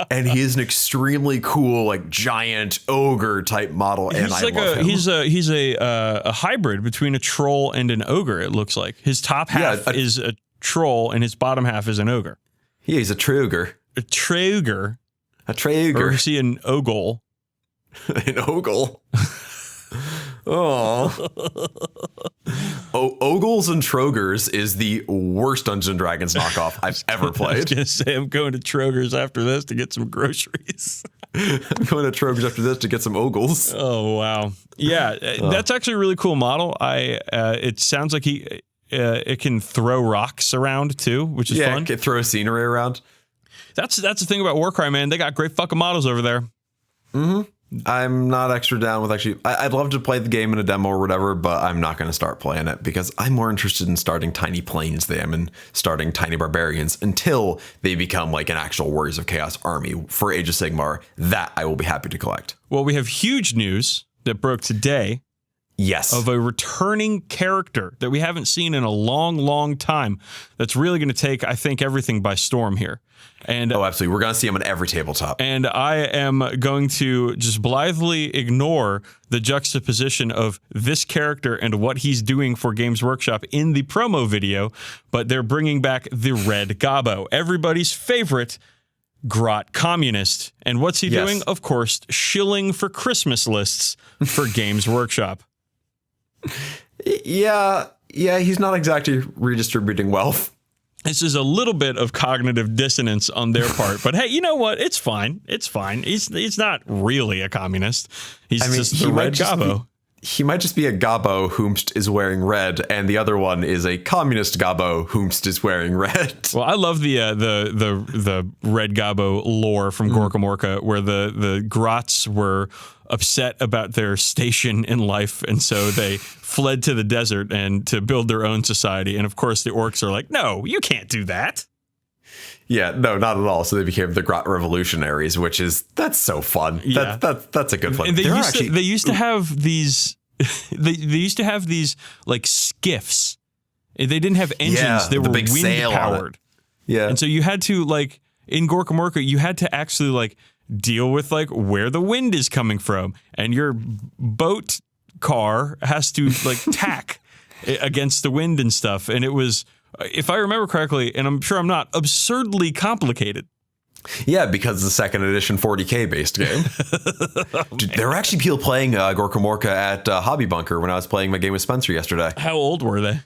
And he is an extremely cool, like giant ogre type model, and I love him. He's a hybrid between a troll and an ogre. It looks like his top half is a troll and his bottom half is an ogre. Yeah, he's a Treogre. A Treogre. A Treogre. Or is he an ogle? An ogle. Oh. Ogles and Trogers is the worst Dungeons & Dragons knockoff I've ever played. I was going to say, I'm going to Trogers after this to get some groceries. I'm going to Trogers after this to get some Ogles. Oh, wow. Yeah, that's actually a really cool model. It sounds like it can throw rocks around too, which is fun. Yeah, it can throw scenery around. That's the thing about Warcry, man. They got great fucking models over there. Mm-hmm. I'm not extra down with I'd love to play the game in a demo or whatever, but I'm not going to start playing it because I'm more interested in starting tiny planes than I am in starting tiny barbarians until they become like an actual Warriors of Chaos army for Age of Sigmar that I will be happy to collect. Well, we have huge news that broke today. Yes. of a returning character that we haven't seen in a long, long time. That's really going to take, I think, everything by storm here. And oh, absolutely. We're going to see him on every tabletop. And I am going to just blithely ignore the juxtaposition of this character and what he's doing for Games Workshop in the promo video, but they're bringing back the Red Gobbo, everybody's favorite grot communist. And what's he doing? Of course, shilling for Christmas lists for Games Workshop. Yeah, he's not exactly redistributing wealth. This is a little bit of cognitive dissonance on their part, but hey, you know what? It's fine. It's fine. He's not really a communist. He's just the Red Gobbo. He might just be a Gobbo whomst is wearing red, and the other one is a communist Gobbo whomst is wearing red. Well, I love the Red Gobbo lore from Gorka Morka, where the Grots were upset about their station in life, and so they fled to the desert and to build their own society. And of course, the orcs are like, "No, you can't do that." Yeah, no, not at all. So they became the Grot Revolutionaries, that's so fun. Yeah. That's a good fun. And they used to have these they used to have these like skiffs. They didn't have engines. They were wind powered. Yeah. And so you had to, like, in Gorka Morka, you had to actually like deal with like where the wind is coming from, and your boat car has to like tack against the wind and stuff. And it was, if I remember correctly, and I'm sure I'm not, absurdly complicated. Yeah, because it's a second edition 40k based game. Dude, there were actually people playing Gorka Morka at Hobby Bunker when I was playing my game with Spencer yesterday. How old were they?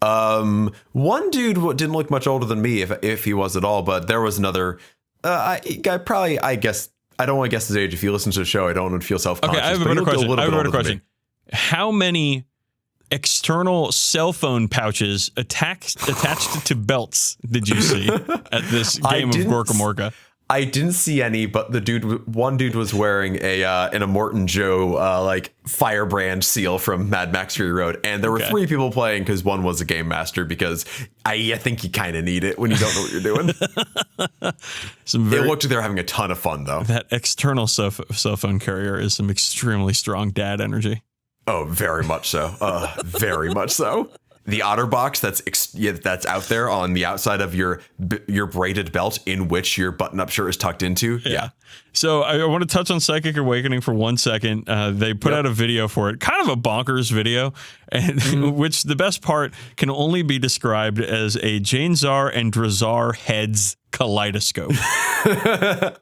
One dude didn't look much older than me, if he was at all, but there was another guy. Probably, I guess, I don't want to guess his age. If you listen to the show, I don't want to feel self-conscious. Okay, I have a better question. How many external cell phone pouches attached to belts did you see at this game of Gorka Morka? I didn't see any, but one dude was wearing an Immortan Joe like firebrand seal from Mad Max Fury Road, and there were 3 people playing because one was a game master, because I think you kind of need it when you don't know what you're doing. It looked like they were having a ton of fun though. That external cell phone carrier is some extremely strong dad energy. Oh, very much so. Very much so. The OtterBox that's out there on the outside of your braided belt, in which your button-up shirt is tucked into. Yeah. So I want to touch on Psychic Awakening for 1 second. They put out a video for it, kind of a bonkers video, and which the best part can only be described as a Janezar and Drazar heads kaleidoscope.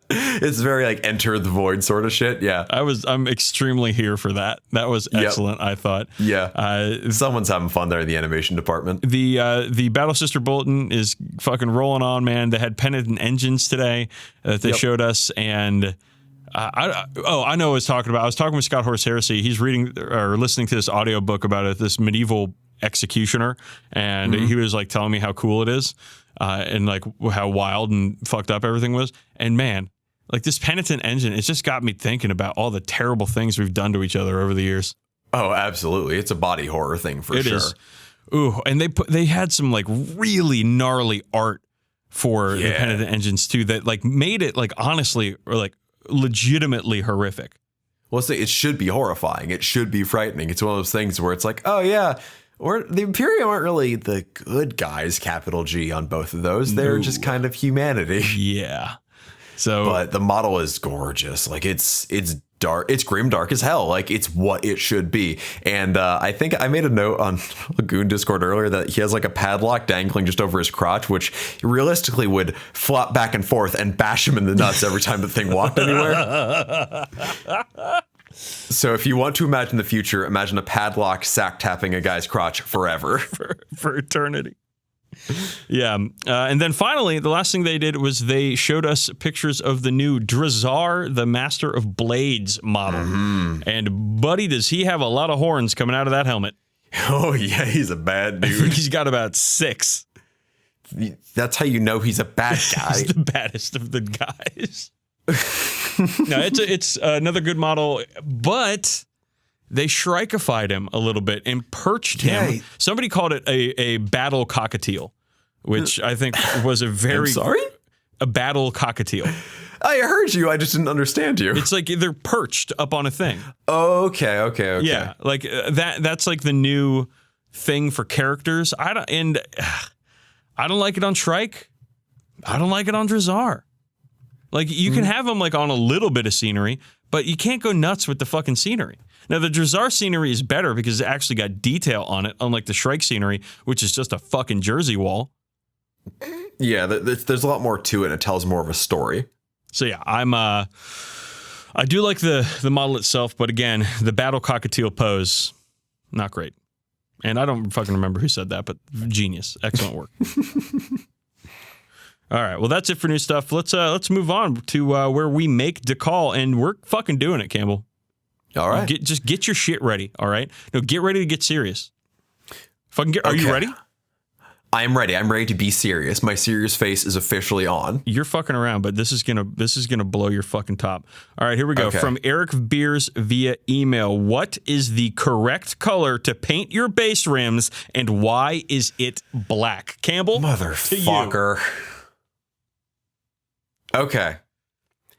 It's very like Enter the Void sort of shit. Yeah, I'm extremely here for that. That was excellent. I thought. Yeah, someone's having fun there in the animation department. The Battle Sister Bulletin is fucking rolling on, man. They had penitent engines today that they showed us, and I know what I was talking about. I was talking with Scott Horse Heresy. He's reading or listening to this audiobook about it, this medieval executioner, and he was like telling me how cool it is. And like how wild and fucked up everything was. And man, like this penitent engine, it's just got me thinking about all the terrible things we've done to each other over the years. Oh, absolutely. It's a body horror thing for sure. It is. Ooh, and they had some like really gnarly art for the penitent engines too, that like made it like honestly or like legitimately horrific. Well, it should be horrifying. It should be frightening. It's one of those things where it's like, oh yeah, or the Imperium aren't really the good guys, capital G, on both of those. They're just kind of humanity. Yeah. So, but the model is gorgeous. Like it's dark. It's grimdark as hell. Like it's what it should be. And I think I made a note on Lagoon Discord earlier that he has like a padlock dangling just over his crotch, which realistically would flop back and forth and bash him in the nuts every time the thing walked anywhere. So if you want to imagine the future, imagine a padlock sack tapping a guy's crotch forever. For eternity. Yeah. And then finally, the last thing they did was they showed us pictures of the new Drazar, the Master of Blades model. And buddy, does he have a lot of horns coming out of that helmet. Oh, yeah, he's a bad dude. I think he's got about 6. That's how you know he's a bad guy. He's the baddest of the guys. No, it's another good model, but they shrikefied him a little bit and perched him. Somebody called it a battle cockatiel, which I think was a very... I'm sorry? a battle cockatiel. I heard you. I just didn't understand you. It's like they're perched up on a thing. Okay. Yeah, like that's like the new thing for characters. I don't like it on Shrike. I don't like it on Drazar. Like you can have them like on a little bit of scenery, but you can't go nuts with the fucking scenery. Now the Drazar scenery is better because it actually got detail on it, unlike the Shrike scenery, which is just a fucking jersey wall. Yeah, there's a lot more to it, and it tells more of a story. So yeah, I do like the model itself, but again, the battle cockatiel pose, not great. And I don't fucking remember who said that, but genius, excellent work. All right, well that's it for new stuff. Let's move on to where we make the call, and we're fucking doing it, Campbell. All right, just get your shit ready. All right, no, get ready to get serious. Are you ready? I'm ready. I'm ready to be serious. My serious face is officially on. You're fucking around, but this is gonna blow your fucking top. All right, here we go. Okay. From Eric Beers via email. What is the correct color to paint your base rims, and why is it black? Campbell, motherfucker. Okay.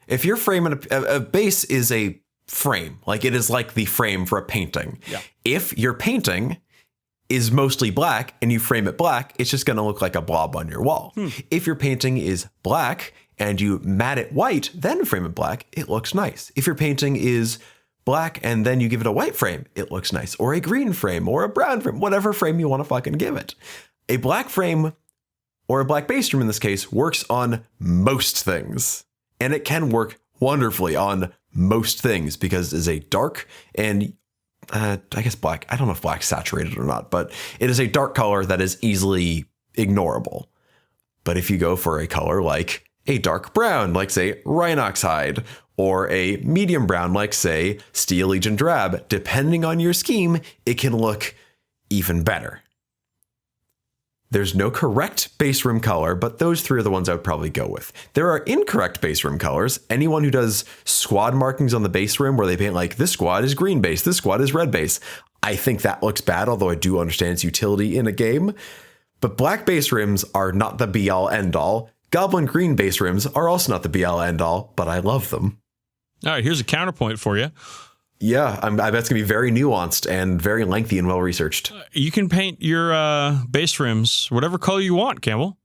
If you're framing a base is a frame, like it is like the frame for a painting. Yeah. If your painting is mostly black and you frame it black, it's just going to look like a blob on your wall. If your painting is black and you matte it white, then frame it black, it looks nice. If your painting is black and then you give it a white frame, it looks nice. Or a green frame or a brown frame, whatever frame you want to fucking give it. A black frame, or a black base room in this case, works on most things. And it can work wonderfully on most things because it is a dark and I guess black. I don't know if black's saturated or not, but it is a dark color that is easily ignorable. But if you go for a color like a dark brown, like say Rhinox hide, or a medium brown, like say Steel Legion drab, depending on your scheme, it can look even better. There's no correct base rim color, but those three are the ones I would probably go with. There are incorrect base rim colors. Anyone who does squad markings on the base rim where they paint like this squad is green base, this squad is red base. I think that looks bad, although I do understand its utility in a game. But black base rims are not the be all end all. Goblin green base rims are also not the be all end all, but I love them. All right, here's a counterpoint for you. Yeah, I bet it's going to be very nuanced and very lengthy and well-researched. You can paint your base rims whatever color you want, Campbell,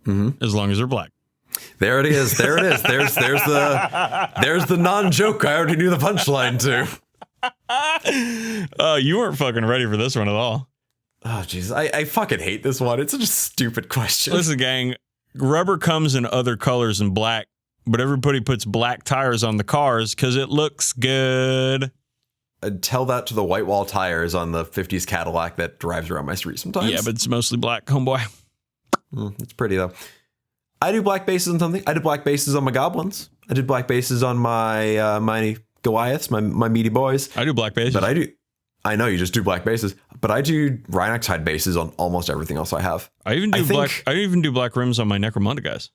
as long as they're black. There it is. There it is. There's the non-joke I already knew the punchline to. You weren't fucking ready for this one at all. Oh, Jesus. I fucking hate this one. It's such a stupid question. Listen, gang, rubber comes in other colors than black, but everybody puts black tires on the cars because it looks good. I'd tell that to the white wall tires on the 50s Cadillac that drives around my street sometimes. Yeah, but it's mostly black, homeboy. It's pretty, though. I do black bases on something. I did black bases on my goblins. I did black bases on my my Goliaths, my meaty boys. I do black bases. But I know you just do black bases, but I do Rhinox hide bases on almost everything else I have. I even do black rims on my Necromunda guys.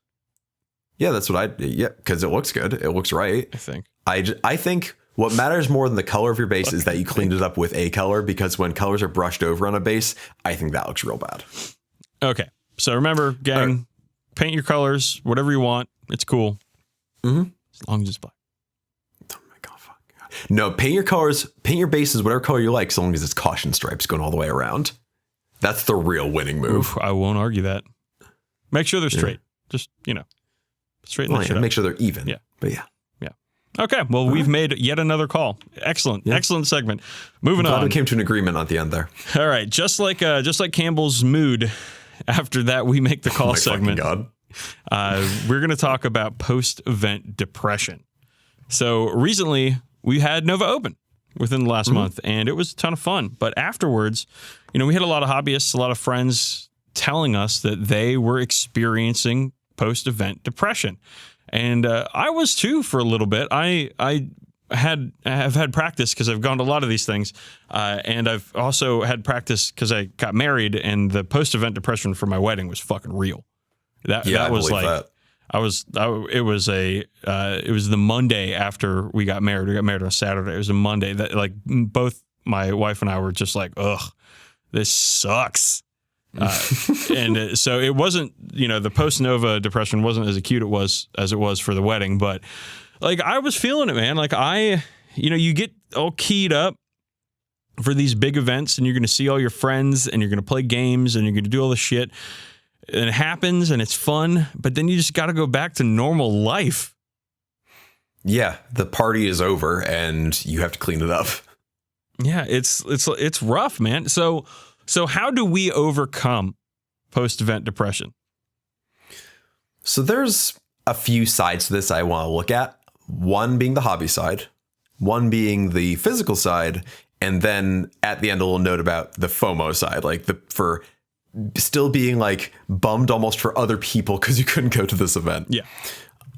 Yeah, that's what because it looks good. It looks right. I think what matters more than the color of your base is that you cleaned it up with a color, because when colors are brushed over on a base, I think that looks real bad. Okay. So remember, gang, paint your colors, whatever you want. It's cool. As long as it's black. Oh my God, fuck. No, paint your bases, whatever color you like, so long as it's caution stripes going all the way around. That's the real winning move. Oof, I won't argue that. Make sure they're straight. Just, straighten that shit up. Make sure they're even. Yeah. But yeah. Okay, well, we've made yet another call. Excellent. Excellent segment. Moving on. We came to an agreement at the end there. All right, just like Campbell's mood after that we make the call segment. God. We're going to talk about post-event depression. So recently we had Nova Open within the last month, and it was a ton of fun. But afterwards, we had a lot of hobbyists, a lot of friends telling us that they were experiencing post-event depression. And I was too for a little bit. I have had practice because I've gone to a lot of these things, and I've also had practice because I got married, and the post-event depression for my wedding was fucking real. That was like that. It was the Monday after we got married. We got married on Saturday. It was a Monday that both my wife and I were just like, ugh, this sucks. So it wasn't, the post-Nova depression wasn't as acute as it was for the wedding, but like I was feeling it, man. Like you get all keyed up for these big events and you're going to see all your friends and you're going to play games and you're going to do all this shit. And it happens and it's fun, but then you just got to go back to normal life. Yeah, the party is over and you have to clean it up. Yeah, it's rough, man. So how do we overcome post-event depression? So there's a few sides to this I want to look at. One being the hobby side, one being the physical side, and then at the end a little note about the FOMO side, like for still being like bummed almost for other people because you couldn't go to this event. Yeah.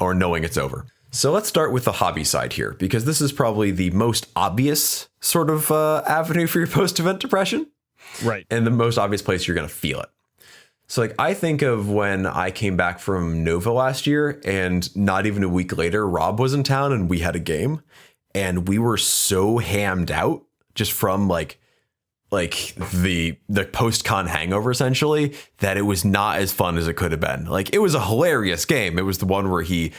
Or knowing it's over. So let's start with the hobby side here, because this is probably the most obvious sort of avenue for your post-event depression. Right. And the most obvious place you're going to feel it. So like I think of when I came back from Nova last year and not even a week later, Rob was in town and we had a game and we were so hammed out just from like the post-con hangover essentially that it was not as fun as it could have been. Like it was a hilarious game. It was the one where he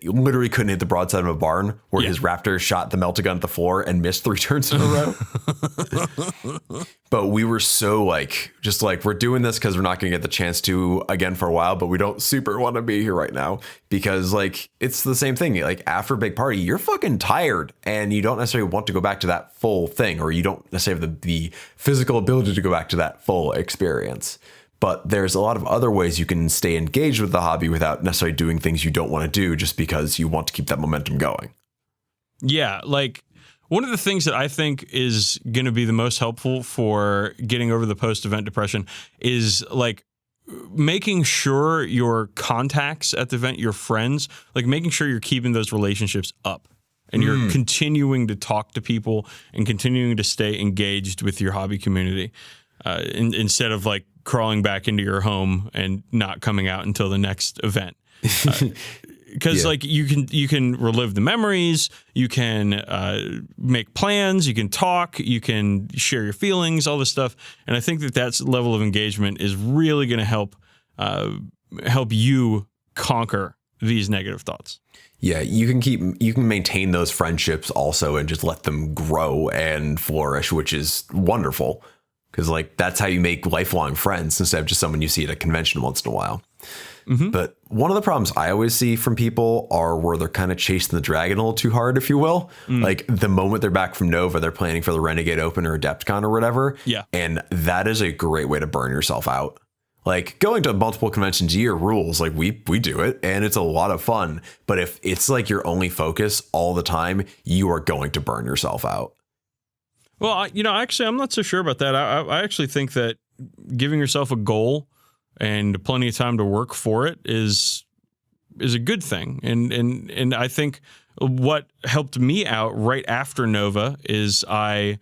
literally couldn't hit the broadside of a barn where his raptor shot the melta-gun at the floor and missed 3 turns in a row. But we were so we're doing this because we're not going to get the chance to again for a while, but we don't super want to be here right now because like it's the same thing. Like after a big party, you're fucking tired and you don't necessarily want to go back to that full thing, or you don't necessarily have the physical ability to go back to that full experience. But there's a lot of other ways you can stay engaged with the hobby without necessarily doing things you don't want to do just because you want to keep that momentum going. Yeah, like one of the things that I think is going to be the most helpful for getting over the post-event depression is like making sure your contacts at the event, your friends, like making sure you're keeping those relationships up and you're continuing to talk to people and continuing to stay engaged with your hobby community instead of like crawling back into your home and not coming out until the next event. Because like you can relive the memories, you can make plans, you can talk, you can share your feelings, all this stuff. And I think that level of engagement is really going to help you conquer these negative thoughts. Yeah, you can maintain those friendships also and just let them grow and flourish, which is wonderful. Because like that's how you make lifelong friends instead of just someone you see at a convention once in a while. Mm-hmm. But one of the problems I always see from people are where they're kind of chasing the dragon a little too hard, if you will. Like the moment they're back from Nova, they're planning for the Renegade Open or AdeptCon or whatever. Yeah. And that is a great way to burn yourself out. Like going to multiple conventions a year rules. Like we do it and it's a lot of fun. But if it's like your only focus all the time, you are going to burn yourself out. Well, actually, I'm not so sure about that. I actually think that giving yourself a goal and plenty of time to work for it is a good thing. And I think what helped me out right after Nova is I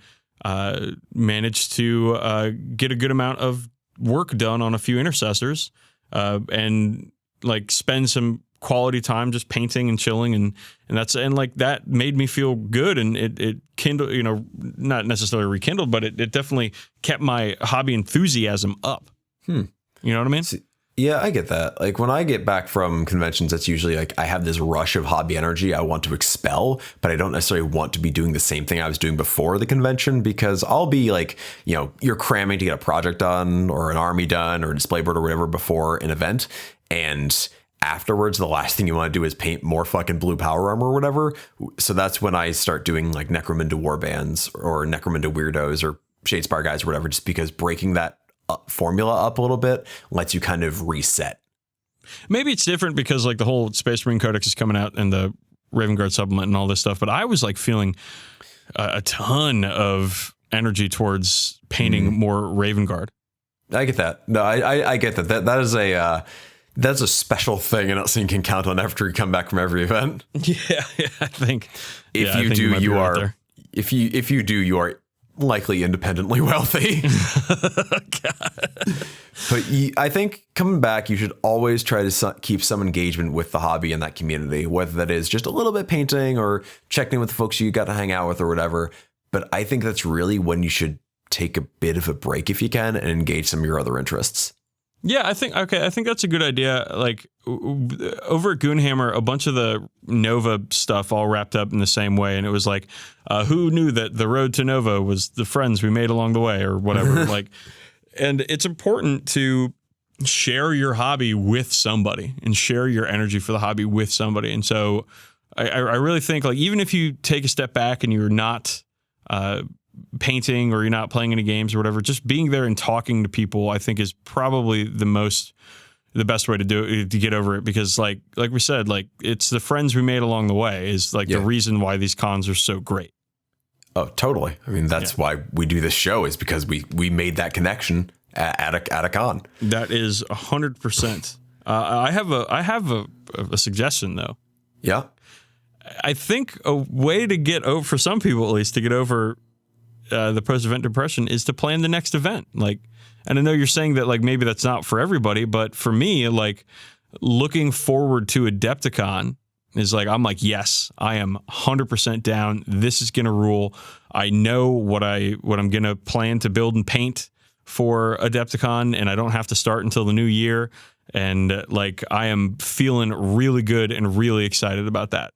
managed to get a good amount of work done on a few intercessors and like spend some quality time just painting and chilling and that made me feel good, and it kindled, not necessarily rekindled, but it definitely kept my hobby enthusiasm up. You know what I mean? Yeah, I get that. Like when I get back from conventions, that's usually like I have this rush of hobby energy I want to expel, but I don't necessarily want to be doing the same thing I was doing before the convention, because I'll be like, you're cramming to get a project done or an army done or a display board or whatever before an event. And afterwards, the last thing you want to do is paint more fucking blue power armor or whatever. So that's when I start doing like Necrominda warbands or Necrominda weirdos or Shadespire guys or whatever, just because breaking that formula up a little bit lets you kind of reset. Maybe it's different because like the whole Space Marine Codex is coming out and the Raven Guard supplement and all this stuff, but I was like feeling a ton of energy towards painting more Raven Guard. I get that. No, I get that. That is that's a special thing and not something you can count on after you come back from every event. Yeah, I think if you do, you are. If you do, you are likely independently wealthy. But I think coming back, you should always try to keep some engagement with the hobby and that community, whether that is just a little bit painting or checking in with the folks you got to hang out with or whatever. But I think that's really when you should take a bit of a break if you can and engage some of your other interests. Yeah, I think that's a good idea. Like over at Goonhammer, a bunch of the Nova stuff all wrapped up in the same way. And it was like, who knew that the road to Nova was the friends we made along the way or whatever. Like, and it's important to share your hobby with somebody and share your energy for the hobby with somebody. And so I really think, like, even if you take a step back and you're not painting or you're not playing any games or whatever, just being there and talking to people, I think, is probably the best way to do it, to get over it. Because like we said, like, it's the friends we made along the way is like the reason why these cons are so great. Oh, totally. I mean, that's why we do this show, is because we made that connection at a con. That is 100%. I have a suggestion though. Yeah. I think a way to get over, for some people at least, to get over the post-event depression is to plan the next event. Like, and I know you're saying that, like, maybe that's not for everybody, but for me, like, looking forward to Adepticon is like, I'm like, yes, I am 100% down. This is going to rule. I know what I'm going to plan to build and paint for Adepticon, and I don't have to start until the new year. And like, I am feeling really good and really excited about that.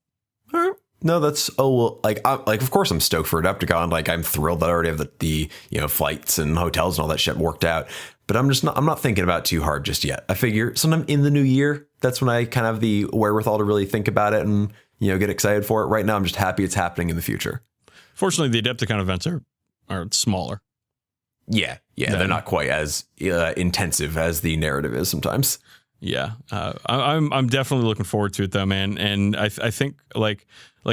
No, that's of course I'm stoked for Adepticon. Like, I'm thrilled that I already have the flights and hotels and all that shit worked out. But I'm not thinking about it too hard just yet. I figure sometime in the new year, that's when I kind of have the wherewithal to really think about it and get excited for it. Right now, I'm just happy it's happening in the future. Fortunately, the Adepticon events are smaller. Yeah, they're not quite as intensive as the narrative is sometimes. Yeah, I'm definitely looking forward to it though, man. And I think like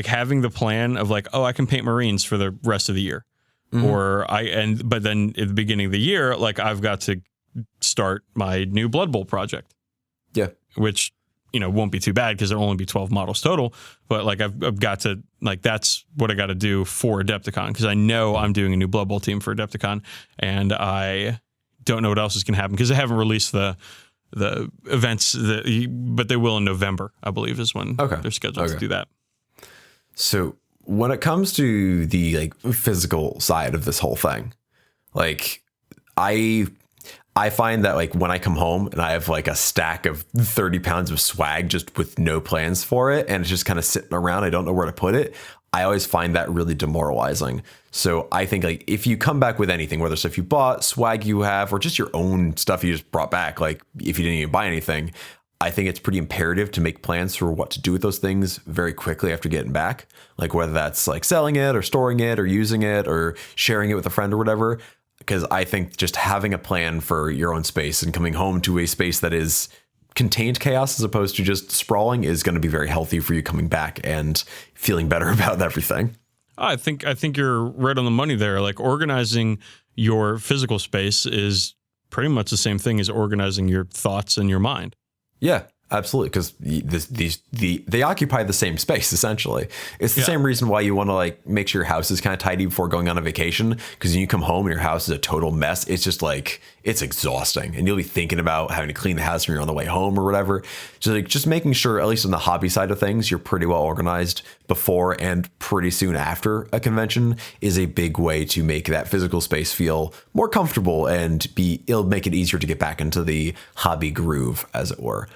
having the plan of like, oh, I can paint Marines for the rest of the year, but then at the beginning of the year, like, I've got to start my new Blood Bowl project. Yeah, which won't be too bad because there'll only be 12 models total. But like, I've got to, like, that's what I got to do for Adepticon, because I know I'm doing a new Blood Bowl team for Adepticon, and I don't know what else is going to happen because they haven't released the events, but they will in November, I believe, is when they're scheduled to do that. So when it comes to the like physical side of this whole thing, like, I find that, like, when I come home and I have like a stack of 30 pounds of swag just with no plans for it, and it's just kind of sitting around, I don't know where to put it, I always find that really demoralizing. So I think, like, if you come back with anything, whether stuff you bought, swag you have, or just your own stuff you just brought back, like if you didn't even buy anything, I think it's pretty imperative to make plans for what to do with those things very quickly after getting back. Like, whether that's like selling it or storing it or using it or sharing it with a friend or whatever. Because I think just having a plan for your own space and coming home to a space that is contained chaos as opposed to just sprawling is going to be very healthy for you coming back and feeling better about everything. I think you're right on the money there. Like, organizing your physical space is pretty much the same thing as organizing your thoughts and your mind. Yeah, absolutely. Because they occupy the same space, essentially. It's the same reason why you want to, like, make sure your house is kind of tidy before going on a vacation. Because when you come home and your house is a total mess, it's just like, it's exhausting. And you'll be thinking about having to clean the house when you're on the way home or whatever. So, like, just making sure, at least on the hobby side of things, you're pretty well organized before and pretty soon after a convention is a big way to make that physical space feel more comfortable and it'll make it easier to get back into the hobby groove, as it were.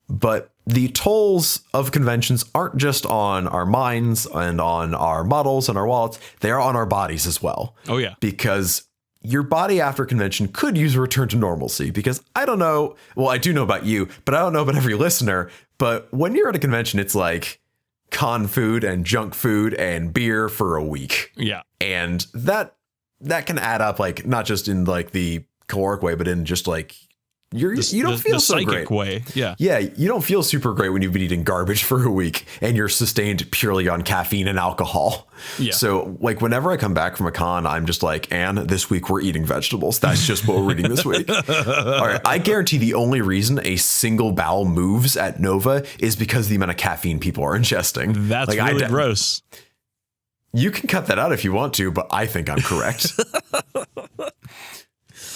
But the tolls of conventions aren't just on our minds and on our models and our wallets. They are on our bodies as well. Oh, yeah. Because your body after convention could use a return to normalcy. Because I don't know. Well, I do know about you, but I don't know about every listener. But when you're at a convention, it's like con food and junk food and beer for a week. Yeah. And that can add up, like, not just in like the caloric way, but in just like you don't feel so psychic great. Way. Yeah. Yeah. You don't feel super great when you've been eating garbage for a week and you're sustained purely on caffeine and alcohol. Yeah. So, like, whenever I come back from a con, I'm just like, Anne, this week we're eating vegetables. That's just what we're eating this week. All right. I guarantee the only reason a single bowel moves at Nova is because of the amount of caffeine people are ingesting. That's like, really gross. You can cut that out if you want to, but I think I'm correct.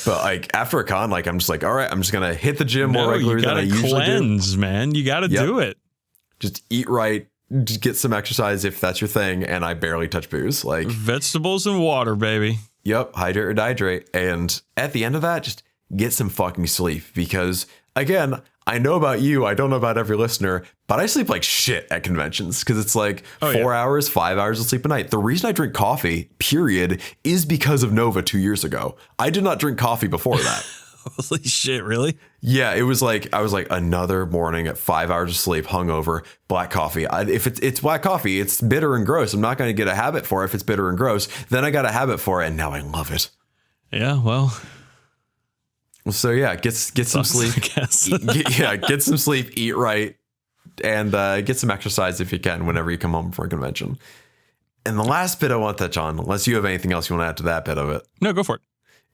But like after a con, like I'm just like, all right, I'm just gonna hit the gym more regularly than I usually do. Man, you got to do it. Just eat right, just get some exercise if that's your thing, and I barely touch booze. Like vegetables and water, baby. Yep, hydrate or dihydrate. And at the end of that, just get some fucking sleep. Because, again, I know about you, I don't know about every listener, but I sleep like shit at conventions because it's like 4 hours, 5 hours of sleep a night. The reason I drink coffee, period, is because of Nova 2 years ago. I did not drink coffee before that. Holy shit, really? Yeah, it was like, I was like, another morning at 5 hours of sleep, hungover, black coffee. If it's black coffee, it's bitter and gross. I'm not going to get a habit for it if it's bitter and gross. Then I got a habit for it, and now I love it. Yeah, well. So yeah, get some sleep. I guess. Get some sleep, eat right, and get some exercise if you can whenever you come home from a convention. And the last bit I want to touch on, unless you have anything else you want to add to that bit of it. No, go for it.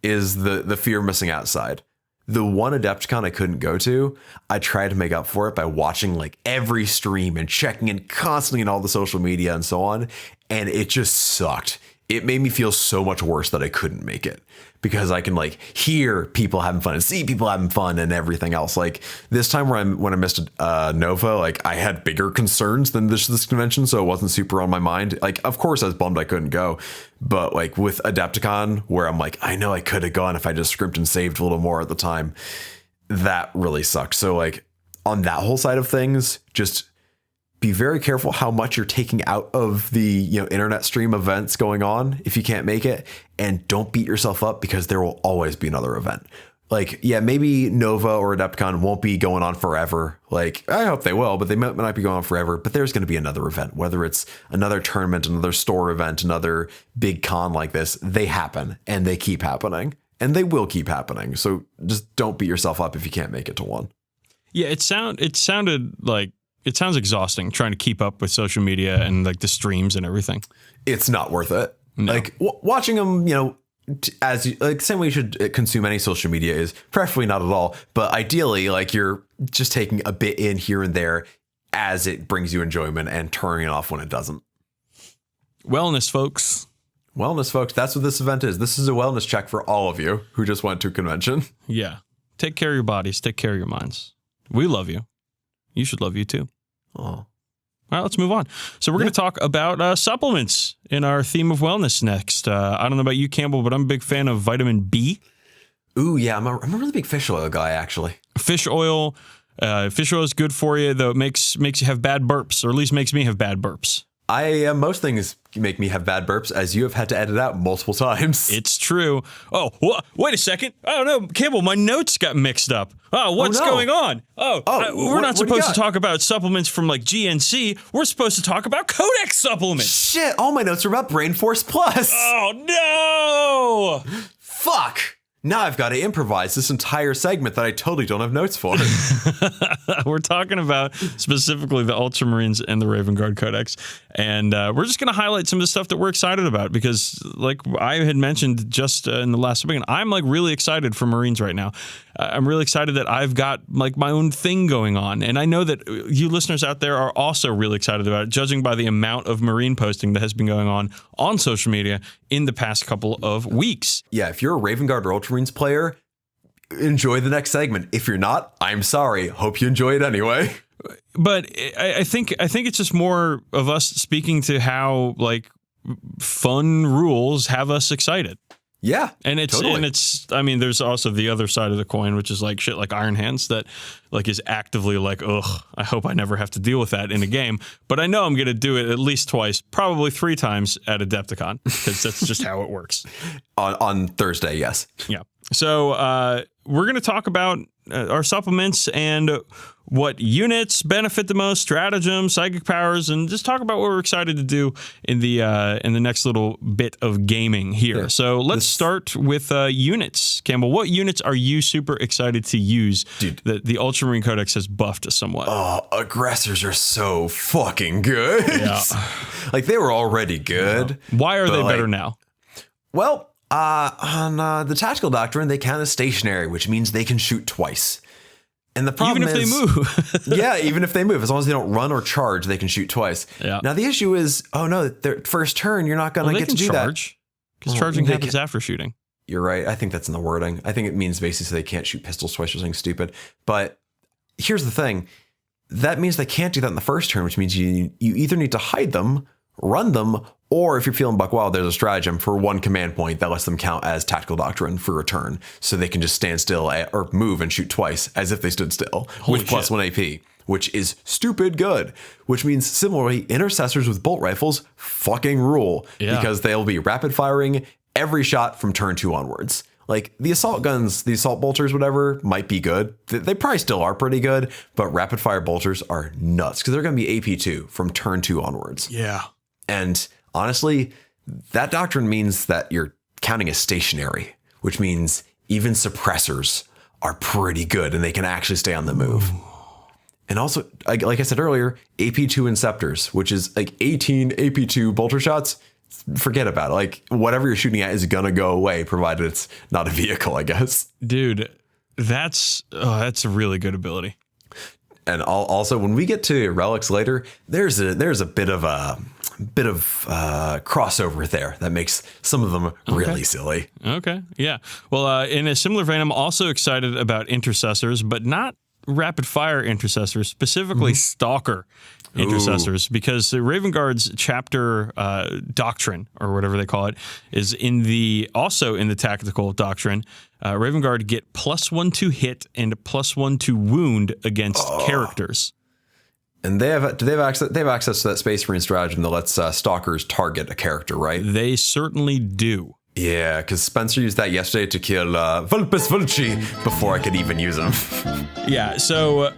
Is the fear of missing out side. The one Adepticon I couldn't go to, I tried to make up for it by watching like every stream and checking in constantly in all the social media and so on. And it just sucked. It made me feel so much worse that I couldn't make it because I can like hear people having fun and see people having fun and everything else. Like this time when I missed Nova, like I had bigger concerns than this convention. So it wasn't super on my mind. Like, of course I was bummed I couldn't go, but like with Adepticon where I'm like, I know I could have gone if I just scrimpted and saved a little more at the time. That really sucked. So like on that whole side of things, just be very careful how much you're taking out of the internet stream events going on if you can't make it, and don't beat yourself up because there will always be another event. Like, yeah, maybe Nova or Adepticon won't be going on forever. Like, I hope they will, but they might not be going on forever. But there's going to be another event, whether it's another tournament, another store event, another big con like this. They happen and they keep happening and they will keep happening. So just don't beat yourself up if you can't make it to one. Yeah, it sounded like. It sounds exhausting trying to keep up with social media and like the streams and everything. It's not worth it. No. Like watching them, same way you should consume any social media is preferably not at all. But ideally, like you're just taking a bit in here and there as it brings you enjoyment and turning it off when it doesn't. Wellness, folks. Wellness, folks. That's what this event is. This is a wellness check for all of you who just went to a convention. Yeah. Take care of your bodies. Take care of your minds. We love you. You should love you too. Oh. All right, let's move on. So we're going to talk about supplements in our theme of wellness next. I don't know about you, Campbell, but I'm a big fan of vitamin B. Ooh, yeah, I'm a really big fish oil guy, actually. Fish oil is good for you, though it makes you have bad burps, or at least makes me have bad burps. Most things make me have bad burps, as you have had to edit out multiple times. It's true. Oh, wait a second. Oh, no, Campbell, my notes got mixed up. Oh, what's going on? We're not supposed to talk about supplements from like GNC. We're supposed to talk about Codex supplements. Shit, all my notes are about Brain Force Plus. Oh, no. Fuck. Now I've got to improvise this entire segment that I totally don't have notes for. We're talking about specifically the Ultramarines and the Raven Guard Codex. And we're just going to highlight some of the stuff that we're excited about because, like I had mentioned just in the last segment, I'm like really excited for Marines right now. I'm really excited that I've got like my own thing going on. And I know that you listeners out there are also really excited about it, judging by the amount of Marine posting that has been going on social media in the past couple of weeks. Yeah, if you're a Raven Guard or Ultramarines player, enjoy the next segment. If you're not, I'm sorry. Hope you enjoy it anyway. But I think it's just more of us speaking to how like fun rules have us excited. Yeah, and it's I mean, there's also the other side of the coin, which is like shit like Iron Hands that like is actively like, ugh, I hope I never have to deal with that in a game. But I know I'm going to do it at least twice, probably 3 times at Adepticon because that's just how it works. On Thursday, yes. Yeah. So we're going to talk about our supplements and what units benefit the most, stratagems, psychic powers, and just talk about what we're excited to do in the next little bit of gaming here. Yeah. So let's start with units. Campbell, what units are you super excited to use? Dude, the Ultramarine Codex has buffed somewhat. Oh, aggressors are so fucking good. Yeah. Like they were already good. Yeah. Why are they better now? Well, on the tactical doctrine, they count as stationary, which means they can shoot twice. And the problem is... Even if they move. Yeah, even if they move. As long as they don't run or charge, they can shoot twice. Yeah. Now, the issue is, their first turn, you're not going to get to do charge, that. Because charging happens after shooting. You're right. I think that's in the wording. I think it means basically they can't shoot pistols twice or something stupid. But here's the thing. That means they can't do that in the first turn, which means you either need to hide them run them. Or if you're feeling buck wild, there's a stratagem for 1 command point that lets them count as tactical doctrine for a turn. So they can just stand still or move and shoot twice as if they stood still with plus 1 AP, which is stupid good. Which means similarly, intercessors with bolt rifles fucking rule because they'll be rapid firing every shot from turn 2 onwards. Like the assault guns, the assault bolters, whatever, might be good. They probably still are pretty good, but rapid fire bolters are nuts because they're going to be AP2 from turn 2 onwards. Yeah. And honestly, that doctrine means that you're counting as stationary, which means even suppressors are pretty good and they can actually stay on the move. Ooh. And also, like I said earlier, AP2 Inceptors, which is like 18 AP2 bolter shots. Forget about it. Like whatever you're shooting at is going to go away, provided it's not a vehicle, I guess. Dude, that's a really good ability. And also, when we get to relics later, there's a bit of crossover there that makes some of them really silly. Okay, yeah. Well, in a similar vein, I'm also excited about intercessors, but not rapid fire intercessors, specifically Stalker intercessors, because the Raven Guard's chapter doctrine, or whatever they call it, is also in the tactical doctrine. Raven Guard get +1 to hit and +1 to wound against characters. And they have access to that Space Marine stratagem that lets stalkers target a character, right? They certainly do. Yeah, because Spencer used that yesterday to kill Vulpus Vulci before I could even use him. Yeah, so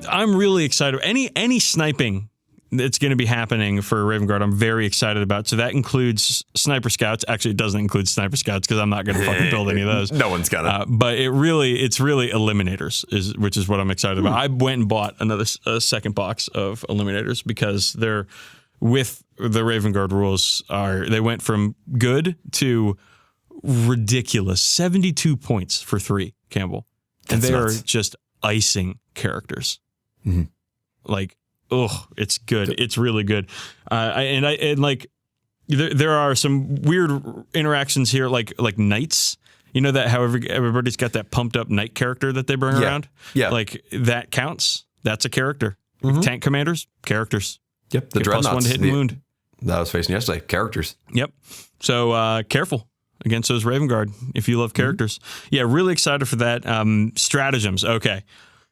I'm really excited. Any sniping that's going to be happening for Raven Guard, I'm very excited about. So that includes Sniper Scouts. Actually, it doesn't include Sniper Scouts because I'm not going to fucking build any of those. No one's gonna. But it's really Eliminators, which is what I'm excited about. I went and bought another second box of Eliminators because they're with the Raven Guard rules they went from good to ridiculous 72 points for 3, Campbell. And they are just icing characters. Mm-hmm. Like, it's good. It's really good. There are some weird interactions here, like knights. You know that however everybody's got that pumped up knight character that they bring around? Yeah. Like that counts. That's a character. Mm-hmm. Tank commanders, characters. Yep. The Dreadnoughts. +1 to hit and wound. That I was facing yesterday. Characters. Yep. So careful against those Raven Guard if you love characters. Mm-hmm. Yeah, really excited for that. Stratagems. Okay.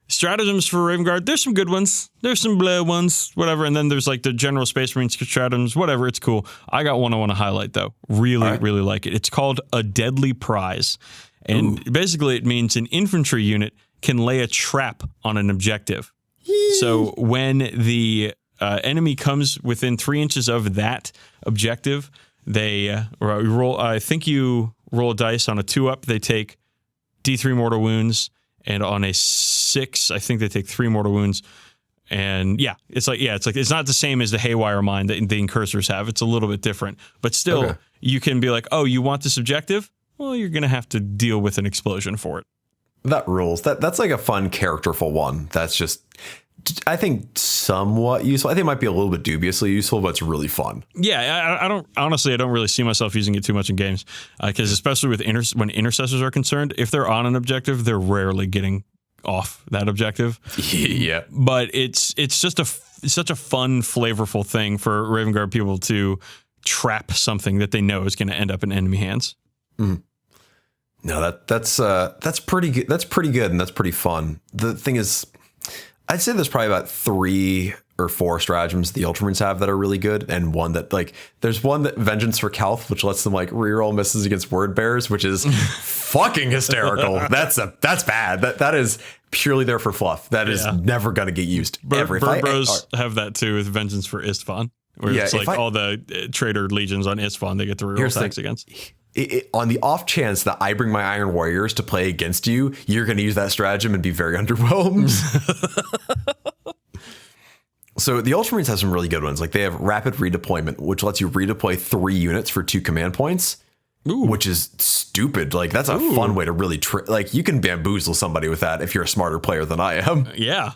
Stratagems for Raven Guard. There's some good ones. There's some bleh ones, whatever. And then there's like the general Space Marine stratagems, whatever. It's cool. I got one I want to highlight, though. Really like it. It's called a deadly prize. And basically it means an infantry unit can lay a trap on an objective. So when the enemy comes within 3 inches of that objective, they roll. I think you roll a dice on a 2-up. They take D3 mortal wounds, and on a 6, I think they take 3 mortal wounds. And it's not the same as the Haywire Mine that the Incursors have. It's a little bit different, but still, you can be like, oh, you want this objective? Well, you're gonna have to deal with an explosion for it. That rules. That's like a fun, characterful one. That's just, I think, somewhat useful. I think it might be a little bit dubiously useful, but it's really fun. Yeah, I don't really see myself using it too much in games because especially with when intercessors are concerned, if they're on an objective, they're rarely getting off that objective. Yeah, but it's just such a fun, flavorful thing for Raven Guard people to trap something that they know is going to end up in enemy hands. Mm. No, that's pretty good. That's pretty good, and that's pretty fun. The thing is, I'd say there's probably about 3 or 4 stratagems the Ultramarines have that are really good, and one that there's one that Vengeance for Calth, which lets them reroll misses against word bearers, which is fucking hysterical. That's bad. That is purely there for fluff. That is never gonna get used ever. Bros have that too with Vengeance for Istvan, where it's all the traitor legions on Istvan they get to reroll attacks against. On the off chance that I bring my Iron Warriors to play against you, you're going to use that stratagem and be very underwhelmed. So the Ultramarines have some really good ones. Like they have Rapid Redeployment, which lets you redeploy 3 units for 2 command points, which is stupid. Like that's a fun way to really you can bamboozle somebody with that if you're a smarter player than I am. Yeah.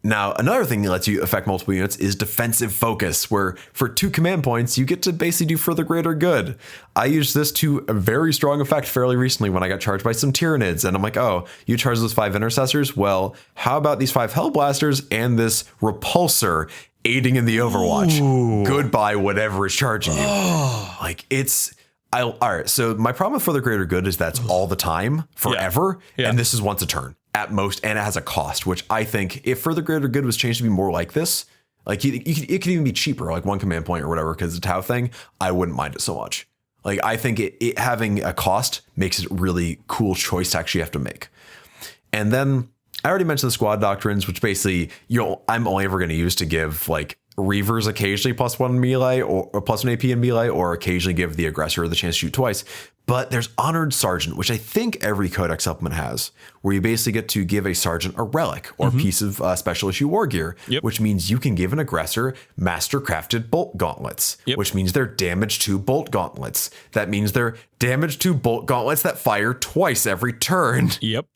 Now, another thing that lets you affect multiple units is Defensive Focus, where for 2 command points, you get to basically do for the greater good. I used this to a very strong effect fairly recently when I got charged by some Tyranids, and I'm like, oh, you charge those 5 Intercessors? Well, how about these 5 Hellblasters and this Repulsor? aiding in the Overwatch. Ooh. Goodbye, whatever is charging you. Like all right. So my problem with For the Greater Good is that's all the time, forever, Yeah. and this is once a turn at most, and it has a cost, which I think if For the Greater Good was changed to be more like this, like it could even be cheaper, like one command point or whatever, because it's a Tau thing. I wouldn't mind it so much. Like I think it having a cost makes it a really cool choice to actually have to make. And then I already mentioned the squad doctrines, which basically I'm only ever going to use to give like Reavers occasionally +1 melee or +1 AP in melee, or occasionally give the aggressor the chance to shoot twice. But there's Honored Sergeant, which I think every Codex supplement has, where you basically get to give a sergeant a relic or piece of special issue war gear, which means you can give an aggressor master crafted bolt gauntlets, which means they're damage to bolt gauntlets. That means they're damage to bolt gauntlets that fire twice every turn. Yep.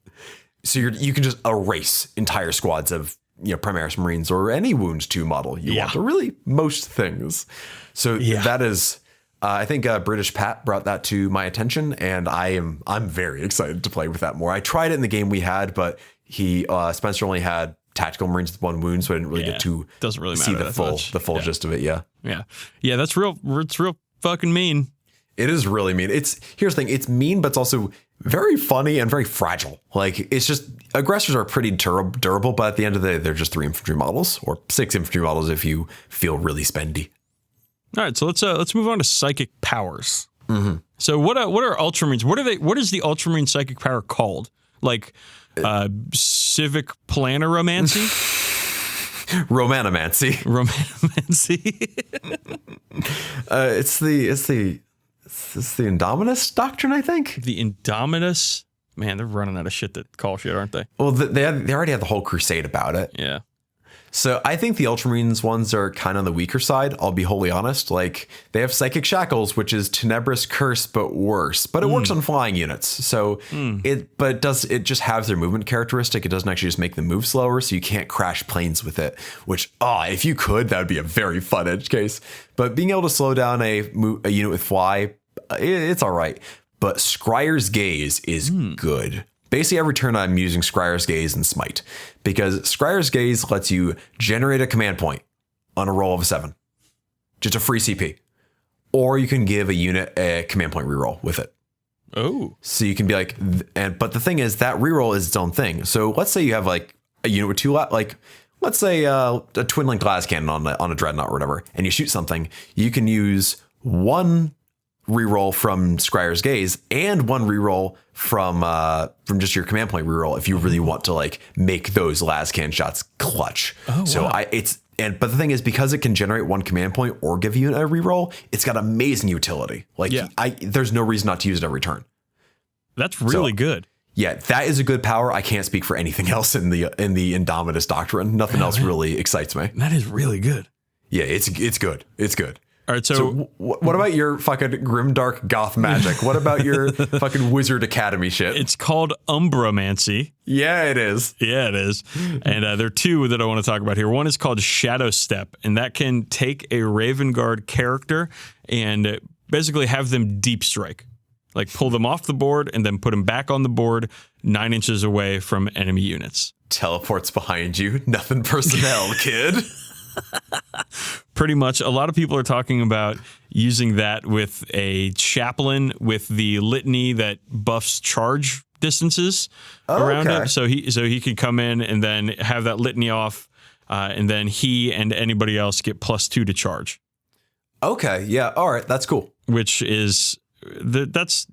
So you can just erase entire squads of Primaris Marines or any Wounds 2 model you want, or really most things. So that is, I think British Pat brought that to my attention, and I'm very excited to play with that more. I tried it in the game we had, but Spencer only had Tactical Marines with 1 wound, so I didn't really get to doesn't really see matter the full gist of it. Yeah. That's real. It's real fucking mean. It is really mean. Here's the thing. It's mean, but it's also very funny and very fragile. Like it's just aggressors are pretty durable, but at the end of the day, they're just 3 infantry models or 6 infantry models if you feel really spendy. All right, so let's move on to psychic powers. So what are Ultramarines? What is the Ultramarine psychic power called? Like civic planneromancy? Romanomancy. It's the Indominus doctrine, I think. The Indominus? Man, they're running out of shit that call shit, aren't they? Well, they already had the whole crusade about it. Yeah. So I think the Ultramarines ones are kind of on the weaker side. I'll be wholly honest. Like they have Psychic Shackles, which is Tenebrous Curse, but worse. But it works on flying units. So it just has their movement characteristic. It doesn't actually just make them move slower, so you can't crash planes with it. Which if you could, that would be a very fun edge case. But being able to slow down a unit with fly, it's all right. But Scryer's Gaze is good. Basically, every turn I'm using Scryer's Gaze and Smite, because Scryer's Gaze lets you generate a command point on a roll of a 7. Just a free CP. Or you can give a unit a command point reroll with it. Oh. So you can be like, but the thing is, that reroll is its own thing. So let's say you have like a unit with 2, let's say a twin link glass cannon on a dreadnought or whatever, and you shoot something, you can use 1 reroll from Scryer's Gaze and 1 reroll from just your command point reroll if you really want to like make those las can shots clutch. But the thing is, because it can generate 1 command point or give you a reroll, it's got amazing utility. Like there's no reason not to use it every turn. That's really good. Yeah, that is a good power. I can't speak for anything else in the Indominus doctrine. Nothing else really excites me. That is really good. Yeah, it's good. It's good. All right, so what about your fucking grimdark goth magic? What about your fucking Wizard Academy shit? It's called Umbramancy. Yeah, it is. Yeah, it is. And there are 2 that I want to talk about here. One is called Shadow Step, and that can take a Raven Guard character and basically have them deep strike. Like pull them off the board and then put them back on the board 9 inches away from enemy units. Teleports behind you. Nothing personnel, kid. Pretty much. A lot of people are talking about using that with a chaplain with the litany that buffs charge distances around it. So he could come in and then have that litany off, and then he and anybody else get +2 to charge. Okay. Yeah. All right. That's cool. Which is that's.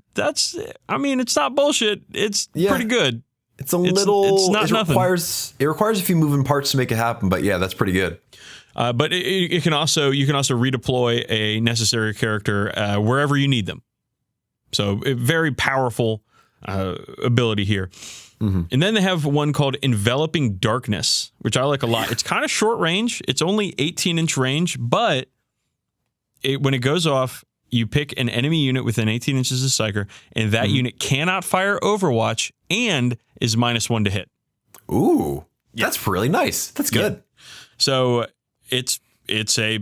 I mean, it's not bullshit. It's pretty good. It's little. It's not nothing. It requires a few moving parts to make it happen, but yeah, that's pretty good. But you can also redeploy a necessary character wherever you need them. So a very powerful ability here. And then they have one called Enveloping Darkness, which I like a lot. It's kind of short range. It's only 18-inch range, but when it goes off, you pick an enemy unit within 18 inches of Psyker, and that unit cannot fire Overwatch and is -1 to hit. Ooh, that's really nice. That's good. Yeah. So it's a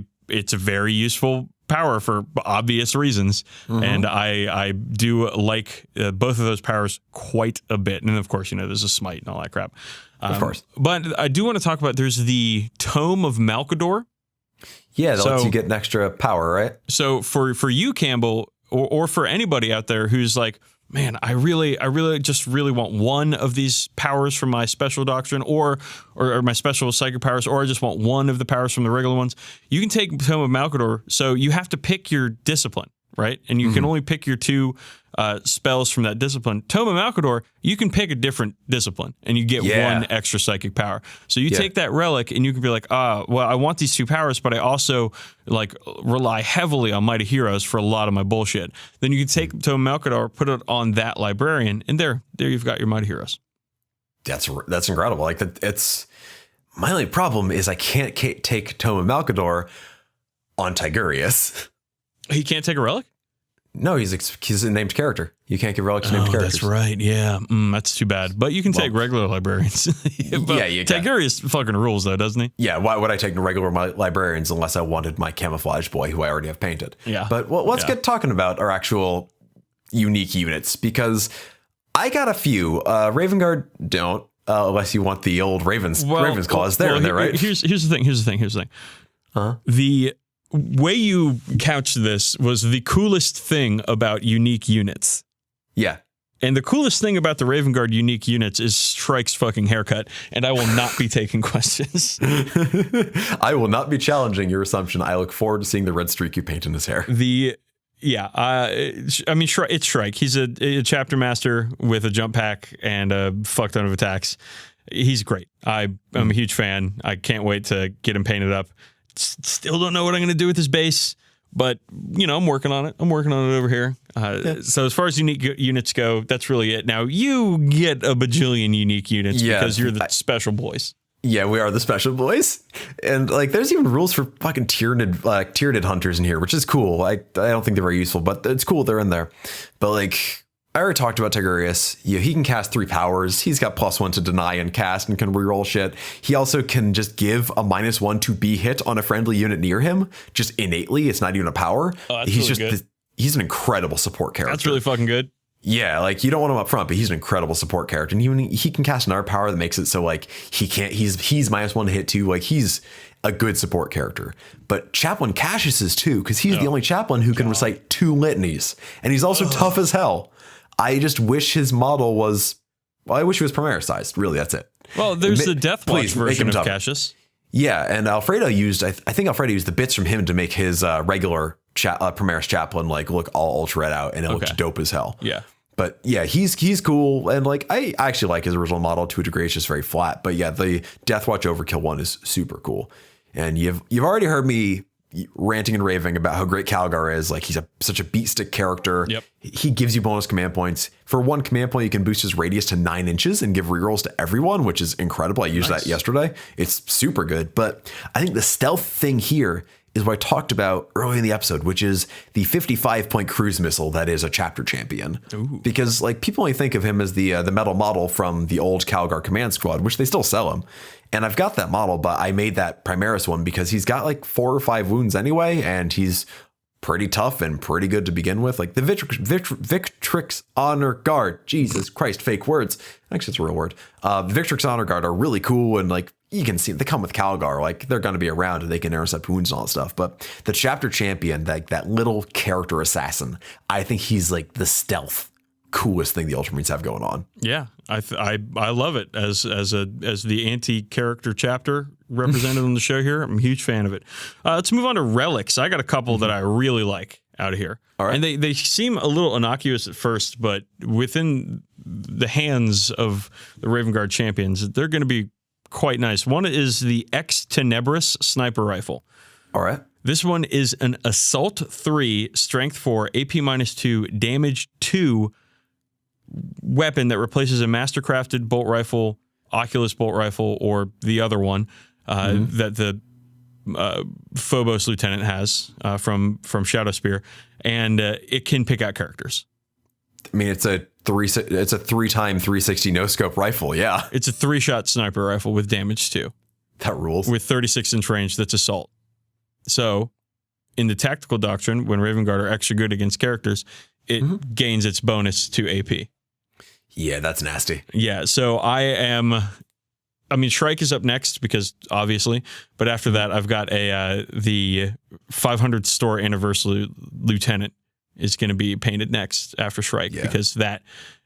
very useful power for obvious reasons, and I do like both of those powers quite a bit. And of course, there's a smite and all that crap. Of course. But I do want to talk about there's the Tome of Malkador, Yeah, that lets you get an extra power, right? So for you, Campbell, or for anybody out there who's like, man, I really want one of these powers from my special doctrine or my special psychic powers, or I just want one of the powers from the regular ones. You can take Tome of Malkador. So you have to pick your discipline, right? And you can only pick your 2 spells from that discipline. Tome of Malkador, you can pick a different discipline and you get one extra psychic power. So you take that relic and you can be like, well, I want these 2 powers, but I also like rely heavily on Mighty Heroes for a lot of my bullshit. Then you can take Tome of Malkador, put it on that librarian, and there you've got your Mighty Heroes. That's incredible. Like it's my only problem is I can't take Tome of Malkador on Tigurius. He can't take a relic? No, he's a named character. You can't give relics to named characters. That's right. Yeah, that's too bad. But you can take regular librarians. Yeah, you can. Tigurius fucking rules, though, doesn't he? Yeah. Why would I take regular librarians unless I wanted my camouflage boy, who I already have painted? Yeah. But let's get talking about our actual unique units, because I got a few. Raven Guard don't, unless you want the old Raven's claws there, right? Here's the thing. The way you couched this was the coolest thing about unique units. Yeah. And the coolest thing about the Raven Guard unique units is Strike's fucking haircut, and I will not be taking questions. I will not be challenging your assumption. I look forward to seeing the red streak you paint in his hair. It's Shrike. He's a chapter master with a jump pack and a fuck ton of attacks. He's great. I'm a huge fan. I can't wait to get him painted up. Still don't know what I'm going to do with his base, but I'm working on it. I'm working on it over here. So as far as unique units go, that's really it. Now you get a bajillion unique units because you're the special boys. Yeah, we are the special boys. And like there's even rules for fucking Tyranid hunters in here, which is cool. I don't think they're very useful, but it's cool they're in there. But like I already talked about Tigurius. He can cast 3 powers. He's got +1 to deny and cast and can reroll shit. He also can just give a -1 to be hit on a friendly unit near him, just innately. It's not even a power. Oh, that's really good. He's an incredible support character. That's really fucking good. Yeah, like you don't want him up front, but he's an incredible support character. And he can cast another power that makes it so like he's -1 to hit too. Like he's a good support character. But Chaplain Cassius is too, because he's the only chaplain who can recite 2 litanies. And he's also tough as hell. I just wish his model was, I wish he was Primaris sized. Really, that's it. Well, there's the Death Watch version of Cassius. Yeah, and Alfredo used, I think Alfredo used the bits from him to make his regular Primaris Chaplain like look all ultra red out, and it looks dope as hell. Yeah. But yeah, he's cool, and like I actually like his original model to a degree. It's just very flat. But yeah, the Death Watch Overkill one is super cool. And you've already heard me ranting and raving about how great Calgar is. Like he's such a beat stick character. Yep. He gives you bonus command points. For 1 command point, you can boost his radius to 9 inches and give rerolls to everyone, which is incredible. I used that yesterday. It's super good. But I think the stealth thing here is what I talked about early in the episode, which is the 55-point cruise missile that is a chapter champion. Ooh. Because like people only think of him as the metal model from the old Calgar command squad, which they still sell him. And I've got that model, but I made that Primaris one because he's got like 4 or 5 wounds anyway, and he's pretty tough and pretty good to begin with. Like the Victrix Honor Guard, Jesus Christ, fake words. Actually, it's a real word. Victrix Honor Guard are really cool, and like you can see they come with Calgar, like they're going to be around and they can intercept wounds and all that stuff. But the chapter champion, like that little character assassin, I think he's like the stealth coolest thing the Ultramarines have going on. Yeah, I love it as the anti-character chapter represented on the show here. I'm a huge fan of it. Let's move on to relics. I got a couple that I really like out of here. All right. And they seem a little innocuous at first, but within the hands of the Raven Guard champions, they're going to be quite nice. One is the Ex Tenebris sniper rifle. All right. This one is an Assault 3, Strength 4, AP -2, Damage 2 weapon that replaces a mastercrafted bolt rifle, Oculus bolt rifle, or the other one that the Phobos lieutenant has from Shadow Spear, and it can pick out characters. I mean, it's a 3x 360 no scope rifle. Yeah, it's a 3-shot sniper rifle with damage 2. That rules. With 36-inch range. That's assault. So, in the tactical doctrine, when Raven Guard are extra good against characters, it gains its bonus to AP. Yeah, that's nasty. Yeah, so I am I mean, Shrike is up next because obviously, but after that, I've got the 500 store anniversary lieutenant is going to be painted next after Shrike because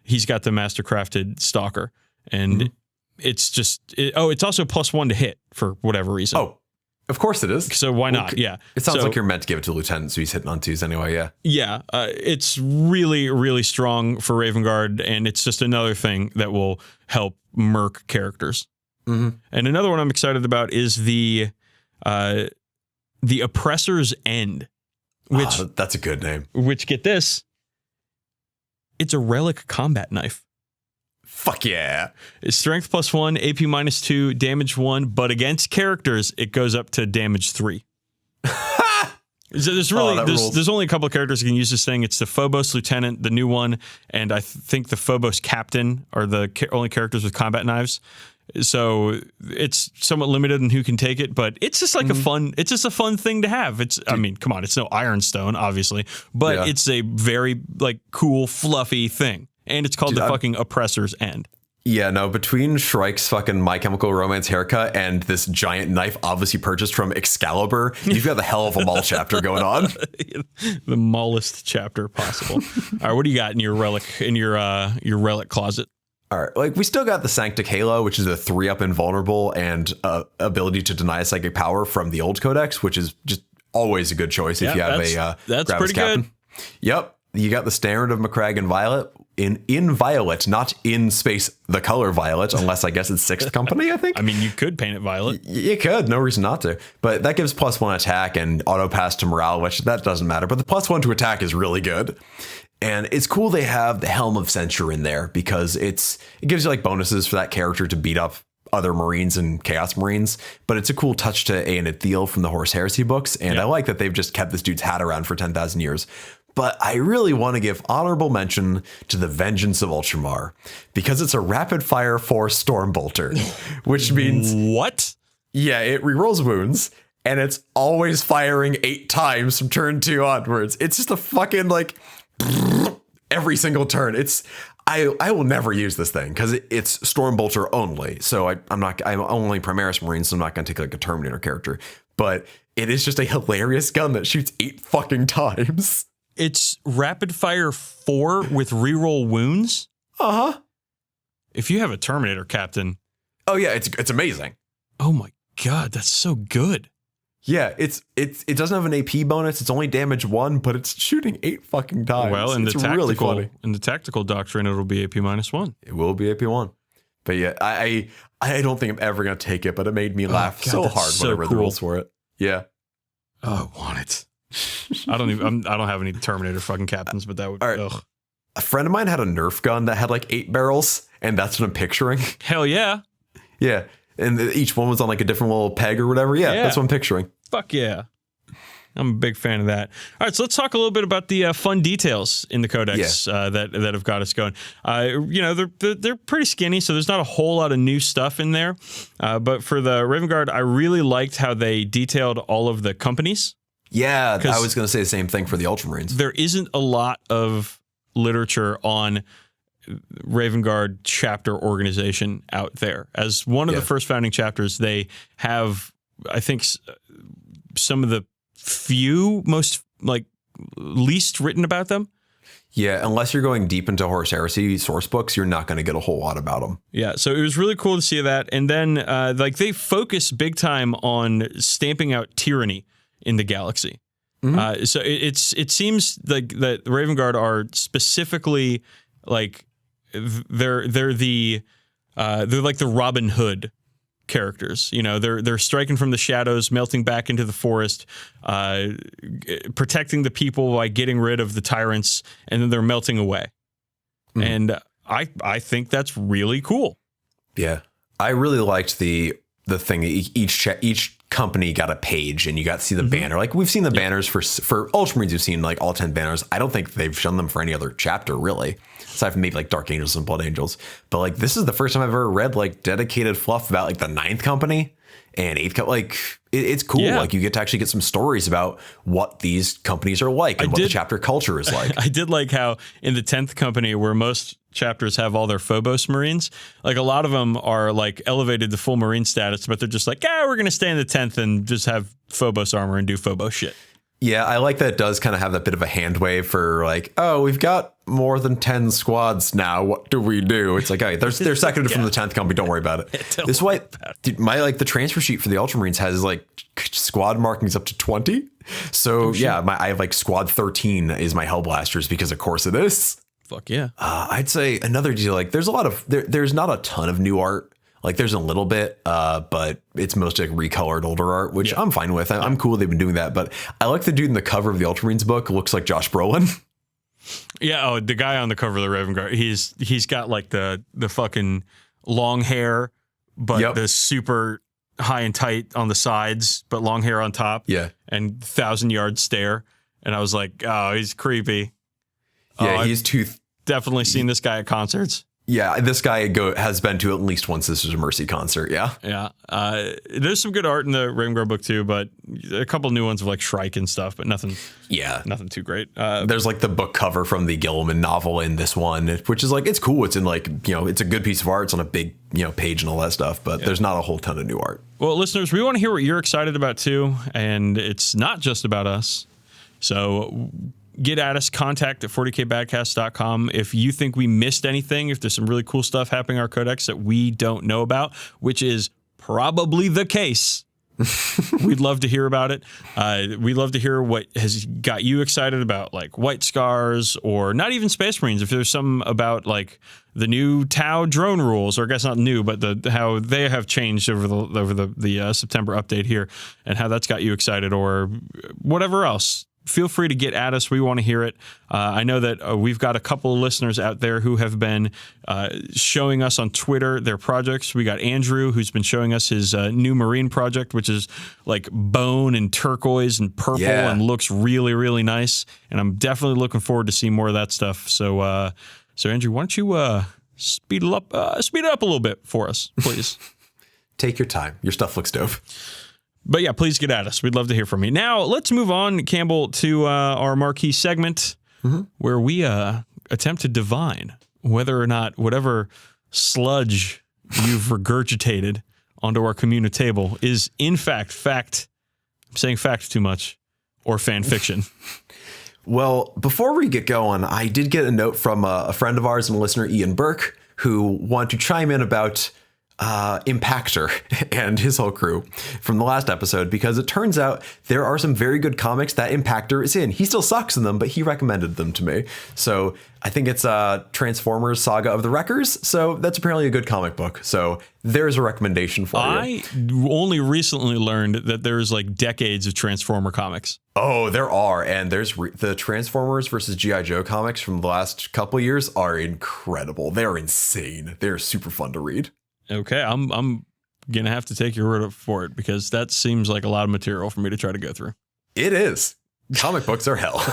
he's got the mastercrafted stalker, and it's just it's also +1 to hit for whatever reason. Oh, of course it is. So why not? Yeah. It sounds like you're meant to give it to Lieutenant, so he's hitting on 2s anyway, yeah. Yeah, it's really, really strong for Raven Guard, and it's just another thing that will help merc characters. And another one I'm excited about is the Oppressor's End, which that's a good name. Which, get this, it's a relic combat knife. Fuck yeah. It's strength +1, AP -2, damage 1, but against characters, it goes up to damage 3. So there's only a couple of characters who can use this thing. It's the Phobos Lieutenant, the new one, and I think the Phobos Captain are the only characters with combat knives. So it's somewhat limited in who can take it, but it's just like a fun thing to have. I mean, come on, it's no Ironstone, obviously, but it's a very like cool, fluffy thing. And it's called the fucking Oppressor's End. Yeah, no, between Shrike's fucking My Chemical Romance haircut and this giant knife obviously purchased from Excalibur, you've got the hell of a mall chapter going on. The mallest chapter possible. All right, what do you got in your relic closet? All right, like we still got the Sanctic Halo, which is a 3-up invulnerable and ability to deny psychic power from the old codex, which is just always a good choice if you have that's Gravis pretty Captain. good. Yep, you got the Standard of Macragge and Violet in Violet, not in space the color Violet, unless I guess it's 6th Company, I think. I mean, you could paint it violet. You could, no reason not to. But that gives +1 attack and auto pass to morale, which that doesn't matter. But the +1 to attack is really good. And it's cool they have the Helm of Censure in there because it gives you like bonuses for that character to beat up other Marines and Chaos Marines. But it's a cool touch to Aeonid Thiel from the Horus Heresy books. And I like that they've just kept this dude's hat around for 10,000 years. But I really want to give honorable mention to the Vengeance of Ultramar because it's a rapid fire force Stormbolter, which means what? Yeah, it rerolls wounds and it's always firing 8 times from turn 2 onwards. It's just a fucking like every single turn. I will never use this thing because it's Stormbolter only. So I'm only Primaris Marine, so I'm not going to take like a Terminator character. But it is just a hilarious gun that shoots 8 fucking times. It's rapid fire 4 with reroll wounds. If you have a Terminator captain, oh yeah, it's amazing. Oh my god, that's so good. Yeah, it doesn't have an AP bonus. It's only damage 1, but it's shooting 8 fucking times. Well, in really funny. In the tactical doctrine, it'll be AP -1. It will be AP 1. But yeah, I don't think I'm ever gonna take it, but it made me laugh so hard when I read the rules for it. Yeah. Oh, I want it. I don't have any Terminator fucking captains, but that would. Right. Ugh. A friend of mine had a Nerf gun that had like 8 barrels, and that's what I'm picturing. Hell yeah. Yeah, and each one was on like a different little peg or whatever. Yeah, that's what I'm picturing. Fuck yeah. I'm a big fan of that. All right, so let's talk a little bit about the fun details in the codex that have got us going. They're pretty skinny, so there's not a whole lot of new stuff in there. But for the Raven Guard, I really liked how they detailed all of the companies. Yeah, I was going to say the same thing for the Ultramarines. There isn't a lot of literature on Raven Guard chapter organization out there. As one of the first founding chapters, they have, I think, some of the least written about them. Yeah, unless you're going deep into Horus Heresy source books, you're not going to get a whole lot about them. Yeah, so it was really cool to see that. And then they focus big time on stamping out tyranny in the galaxy. So it seems like that the Raven Guard are specifically like they're like the Robin Hood characters. You know, they're striking from the shadows, melting back into the forest, protecting the people by getting rid of the tyrants, and then they're melting away. And I think that's really cool. Yeah, I really liked the thing. Each company got a page, and you got to see the banner. Like we've seen the banners for Ultramarines. We've seen like all 10 banners. I don't think they've shown them for any other chapter really, aside from maybe like Dark Angels and Blood Angels. But like this is the first time I've ever read like dedicated fluff about like the 9th Company and 8th Company. Like it's cool. Yeah. Like you get to actually get some stories about what these companies are like and what the chapter culture is like. I did like how in the 10th Company, where most chapters have all their Phobos Marines. Like a lot of them are like elevated to full Marine status, but they're just like, we're going to stay in the 10th and just have Phobos armor and do Phobos shit. Yeah, I like that it does kind of have that bit of a hand wave for like, oh, we've got more than 10 squads now. What do we do? It's like, okay, they're seconded from the 10th company. Don't worry about it. This is why the transfer sheet for the Ultramarines has like squad markings up to 20. So I have like squad 13 is my Hellblasters because of course it is. Fuck yeah. I'd say another deal, like there's a lot of, there's not a ton of new art. Like there's a little bit, but it's mostly like recolored older art, which I'm fine with. I'm cool they've been doing that. But I like the dude in the cover of the Ultramarines book looks like Josh Brolin. Yeah. Oh, the guy on the cover of the Raven Guard, he's got like the fucking long hair, but the super high and tight on the sides, but long hair on top. Yeah. And 1,000-yard stare. And I was like, oh, he's creepy. Yeah, he's definitely seen this guy at concerts. Yeah, this guy has been to at least one Sisters of Mercy concert, yeah. Yeah. There's some good art in the Raven Guard book, too, but a couple new ones of, like, Shrike and stuff, but nothing too great. There's, like, the book cover from the Gilliman novel in this one, which is, like, it's cool. It's in, like, it's a good piece of art. It's on a big, page and all that stuff, but there's not a whole ton of new art. Well, listeners, we want to hear what you're excited about, too, and it's not just about us. So get at us, contact at 40kbadcast.com. If you think we missed anything, if there's some really cool stuff happening in our codex that we don't know about, which is probably the case, we'd love to hear about it. We'd love to hear what has got you excited about, like White Scars or not even Space Marines. If there's some about like the new Tau drone rules, or I guess not new, but how they have changed over the September update here, and how that's got you excited, or whatever else. Feel free to get at us. We want to hear it. I know that we've got a couple of listeners out there who have been showing us on Twitter their projects. We got Andrew, who's been showing us his new Marine project, which is like bone and turquoise and purple and looks really, really nice. And I'm definitely looking forward to seeing more of that stuff. So Andrew, why don't you speed it up a little bit for us, please? Take your time. Your stuff looks dope. But yeah, please get at us. We'd love to hear from you. Now, let's move on, Campbell, to our marquee segment where we attempt to divine whether or not whatever sludge you've regurgitated onto our communal table is in fact, I'm saying fact too much, or fan fiction. Well, before we get going, I did get a note from a friend of ours and a listener, Ian Burke, who wanted to chime in about Impactor and his whole crew from the last episode, because it turns out there are some very good comics that Impactor is in. He still sucks in them, but he recommended them to me. So I think it's Transformers Saga of the Wreckers. So that's apparently a good comic book. So there's a recommendation for you. I only recently learned that there's like decades of Transformer comics. Oh, there are. And there's the Transformers versus G.I. Joe comics from the last couple of years are incredible. They're insane. They're super fun to read. Okay, I'm going to have to take your word for it, because that seems like a lot of material for me to try to go through. It is. Comic books are hell.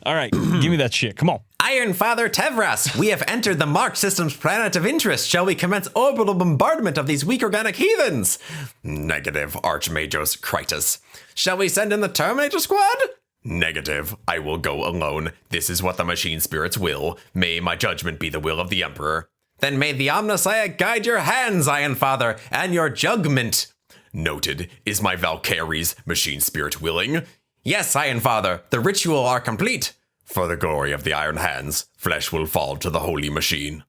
All right, give me that shit. Come on. Iron Father Tevras, we have entered the Mark System's planet of interest. Shall we commence orbital bombardment of these weak organic heathens? Negative, Archmagos Kritus. Shall we send in the Terminator Squad? Negative. I will go alone. This is what the machine spirits will. May my judgment be the will of the Emperor. Then may the Omnissiah guide your hands, Iron Father, and your judgment. Noted. Is my Valkyrie's machine spirit willing? Yes, Iron Father, the ritual are complete. For the glory of the Iron Hands, flesh will fall to the holy machine.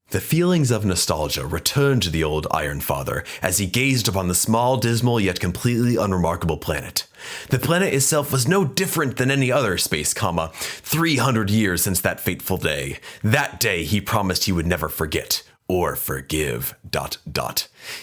The feelings of nostalgia returned to the old Iron Father as he gazed upon the small, dismal, yet completely unremarkable planet. The planet itself was no different than any other space, 300 years since that fateful day. That day he promised he would never forget or forgive, ...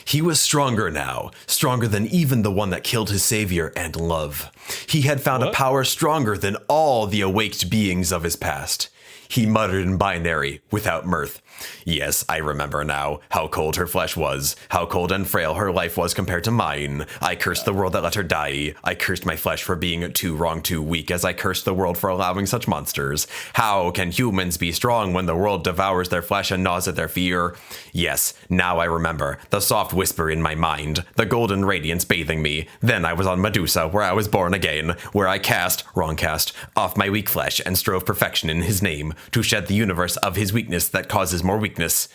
He was stronger now, stronger than even the one that killed his savior and love. He had found a power stronger than all the awaked beings of his past. He muttered in binary, without mirth. Yes, I remember now how cold her flesh was, how cold and frail her life was compared to mine. I cursed the world that let her die. I cursed my flesh for being too wrong, too weak, as I cursed the world for allowing such monsters. How can humans be strong when the world devours their flesh and gnaws at their fear? Yes, now I remember, the soft whisper in my mind, the golden radiance bathing me. Then I was on Medusa, where I was born again, where I cast, off my weak flesh and strove perfection in his name. to shed the universe of his weakness that causes more weakness.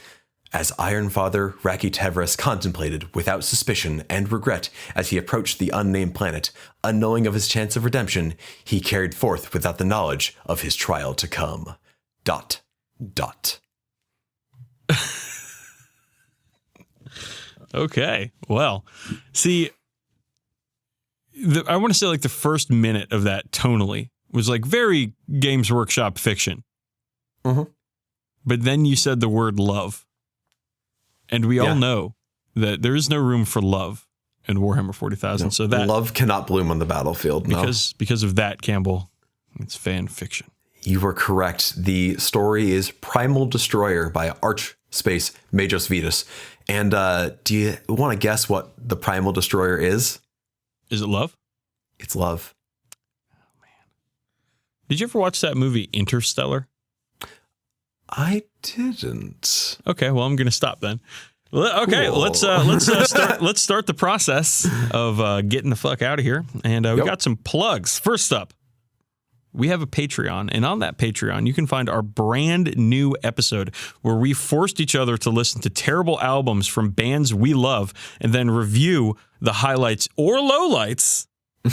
As Iron Father Raki Tevras contemplated without suspicion and regret as he approached the unnamed planet, unknowing of his chance of redemption, he carried forth without the knowledge of his trial to come. ... Okay. Well, see, I want to say like the first minute of that tonally was like very Games Workshop fiction. Mm-hmm. But then you said the word love. And we all know that there is no room for love in Warhammer 40,000. No, so that love cannot bloom on the battlefield. Because of that, Campbell, it's fan fiction. You were correct. The story is Primal Destroyer by Archspace Majos Vetus. And do you want to guess what the Primal Destroyer is? Is it love? It's love. Oh, man. Did you ever watch that movie Interstellar? I didn't. Okay, well, I'm going to stop then. Okay, cool. let's start the process of getting the fuck out of here. And we got some plugs. First up, we have a Patreon, and on that Patreon, you can find our brand new episode where we forced each other to listen to terrible albums from bands we love and then review the highlights or lowlights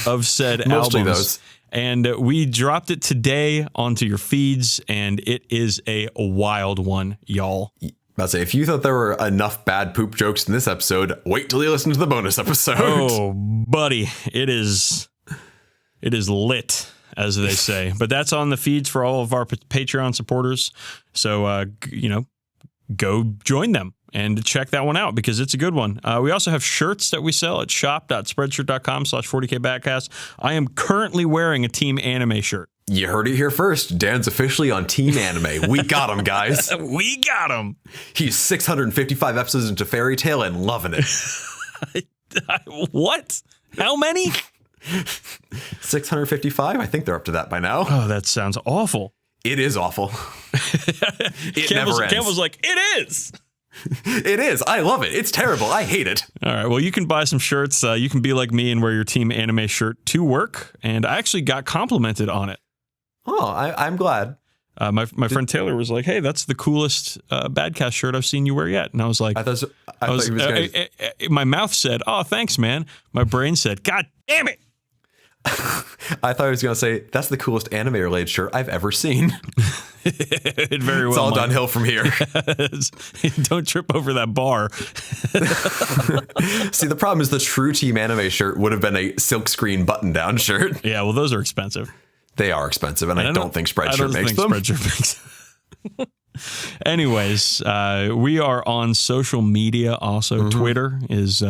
of said Mostly albums. those. And we dropped it today onto your feeds, and it is a wild one, y'all. I'll say, if you thought there were enough bad poop jokes in this episode, wait till you listen to the bonus episode. Oh, buddy, it is lit, as they say. But that's on the feeds for all of our Patreon supporters. So, go join them and check that one out because it's a good one. We also have shirts that we sell at shop.spreadshirt.com/40k Badcast. I am currently wearing a Team Anime shirt. You heard it here first. Dan's officially on Team Anime. We got him, guys. We got him. He's 655 episodes into Fairy Tail and loving it. What? How many? 655? I think they're up to that by now. Oh, that sounds awful. It is awful. It Campbell's, never ends. Campbell's like, it is. It is. I love it. It's terrible. I hate it. All right. Well, you can buy some shirts. You can be like me and wear your Team Anime shirt to work. And I actually got complimented on it. Oh, I'm glad. My friend Taylor was like, "Hey, that's the coolest Badcast shirt I've seen you wear yet." And I was like, I thought he was gonna... my mouth said, "Oh, thanks, man." My brain said, "God damn it." I thought he was going to say, that's the coolest anime-related shirt I've ever seen. It very well It's all might. downhill from here. Don't trip over that bar. See, the problem is the true Team Anime shirt would have been a silkscreen button-down shirt. Yeah, well, those are expensive. They are expensive, and I don't think Spreadshirt makes them. Spreadshirt makes them. Anyways, we are on social media also. Twitter is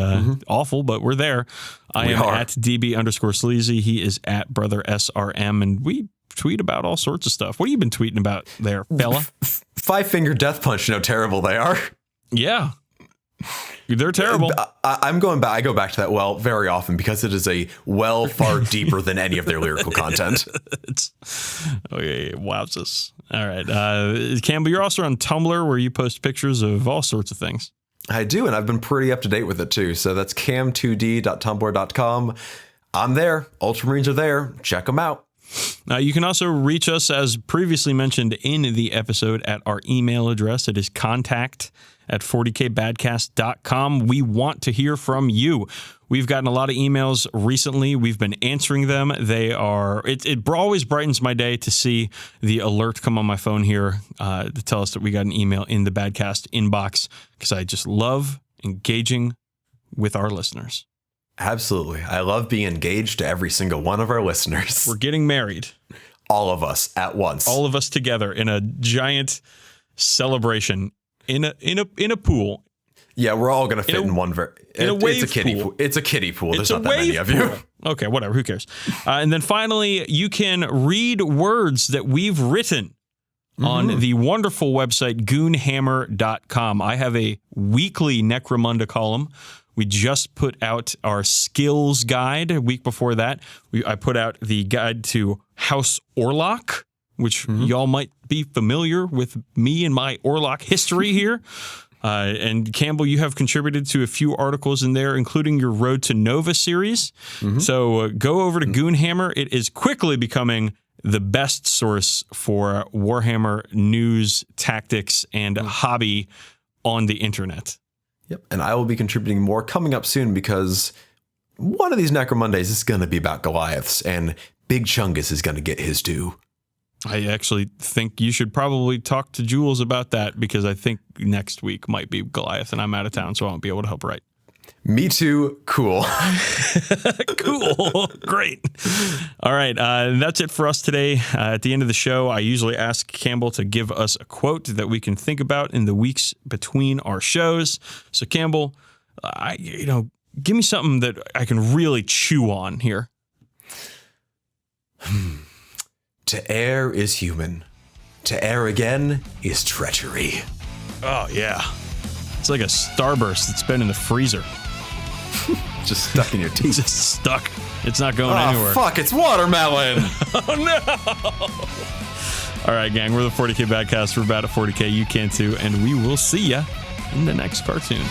awful, but we're there. I am at DB_sleazy. He is at Brother SRM, and we tweet about all sorts of stuff. What have you been tweeting about there, fella? Five-finger death punch, you know how terrible they are. Yeah. They're terrible. I'm going back. I go back to that well very often because it is a well far deeper than any of their lyrical content. Okay, wowzers. All right. Campbell, you're also on Tumblr where you post pictures of all sorts of things. I do, and I've been pretty up to date with it too. So that's cam2d.tumblr.com. I'm there. Ultramarines are there. Check them out. You can also reach us, as previously mentioned in the episode, at our email address. It is contact@40kbadcast.com. We want to hear from you. We've gotten a lot of emails recently. We've been answering them. They are, it always brightens my day to see the alert come on my phone here to tell us that we got an email in the Badcast inbox, because I just love engaging with our listeners. Absolutely. I love being engaged to every single one of our listeners. We're getting married. All of us at once. All of us together in a giant celebration in a pool. Yeah, we're all going to fit in one. It's a kiddie pool. It's a kiddie pool. There's not that many of you. Okay, whatever. Who cares? And then finally, you can read words that we've written on the wonderful website goonhammer.com. I have a weekly Necromunda column. We just put out our skills guide a week before that. I put out the guide to House Orlok, which y'all might be familiar with me and my Orlok history here. And Campbell, you have contributed to a few articles in there, including your Road to Nova series. So go over to Goonhammer. It is quickly becoming the best source for Warhammer news, tactics, and hobby on the internet. Yep. And I will be contributing more coming up soon because one of these Necromondays is going to be about Goliaths, and Big Chungus is going to get his due. I actually think you should probably talk to Jules about that because I think next week might be Goliath and I'm out of town, so I won't be able to help write. Me too. Cool. Cool. Great. All right. That's it for us today. At the end of the show, I usually ask Campbell to give us a quote that we can think about in the weeks between our shows. So Campbell, give me something that I can really chew on here. To err is human. To err again is treachery. Oh, yeah. It's like a Starburst that's been in the freezer. Just stuck in your teeth. Just stuck. It's not going anywhere. Fuck, it's watermelon. Oh, no. All right, gang. We're the 40k Badcast. We're about at 40k. You can too. And we will see ya in the next cartoon.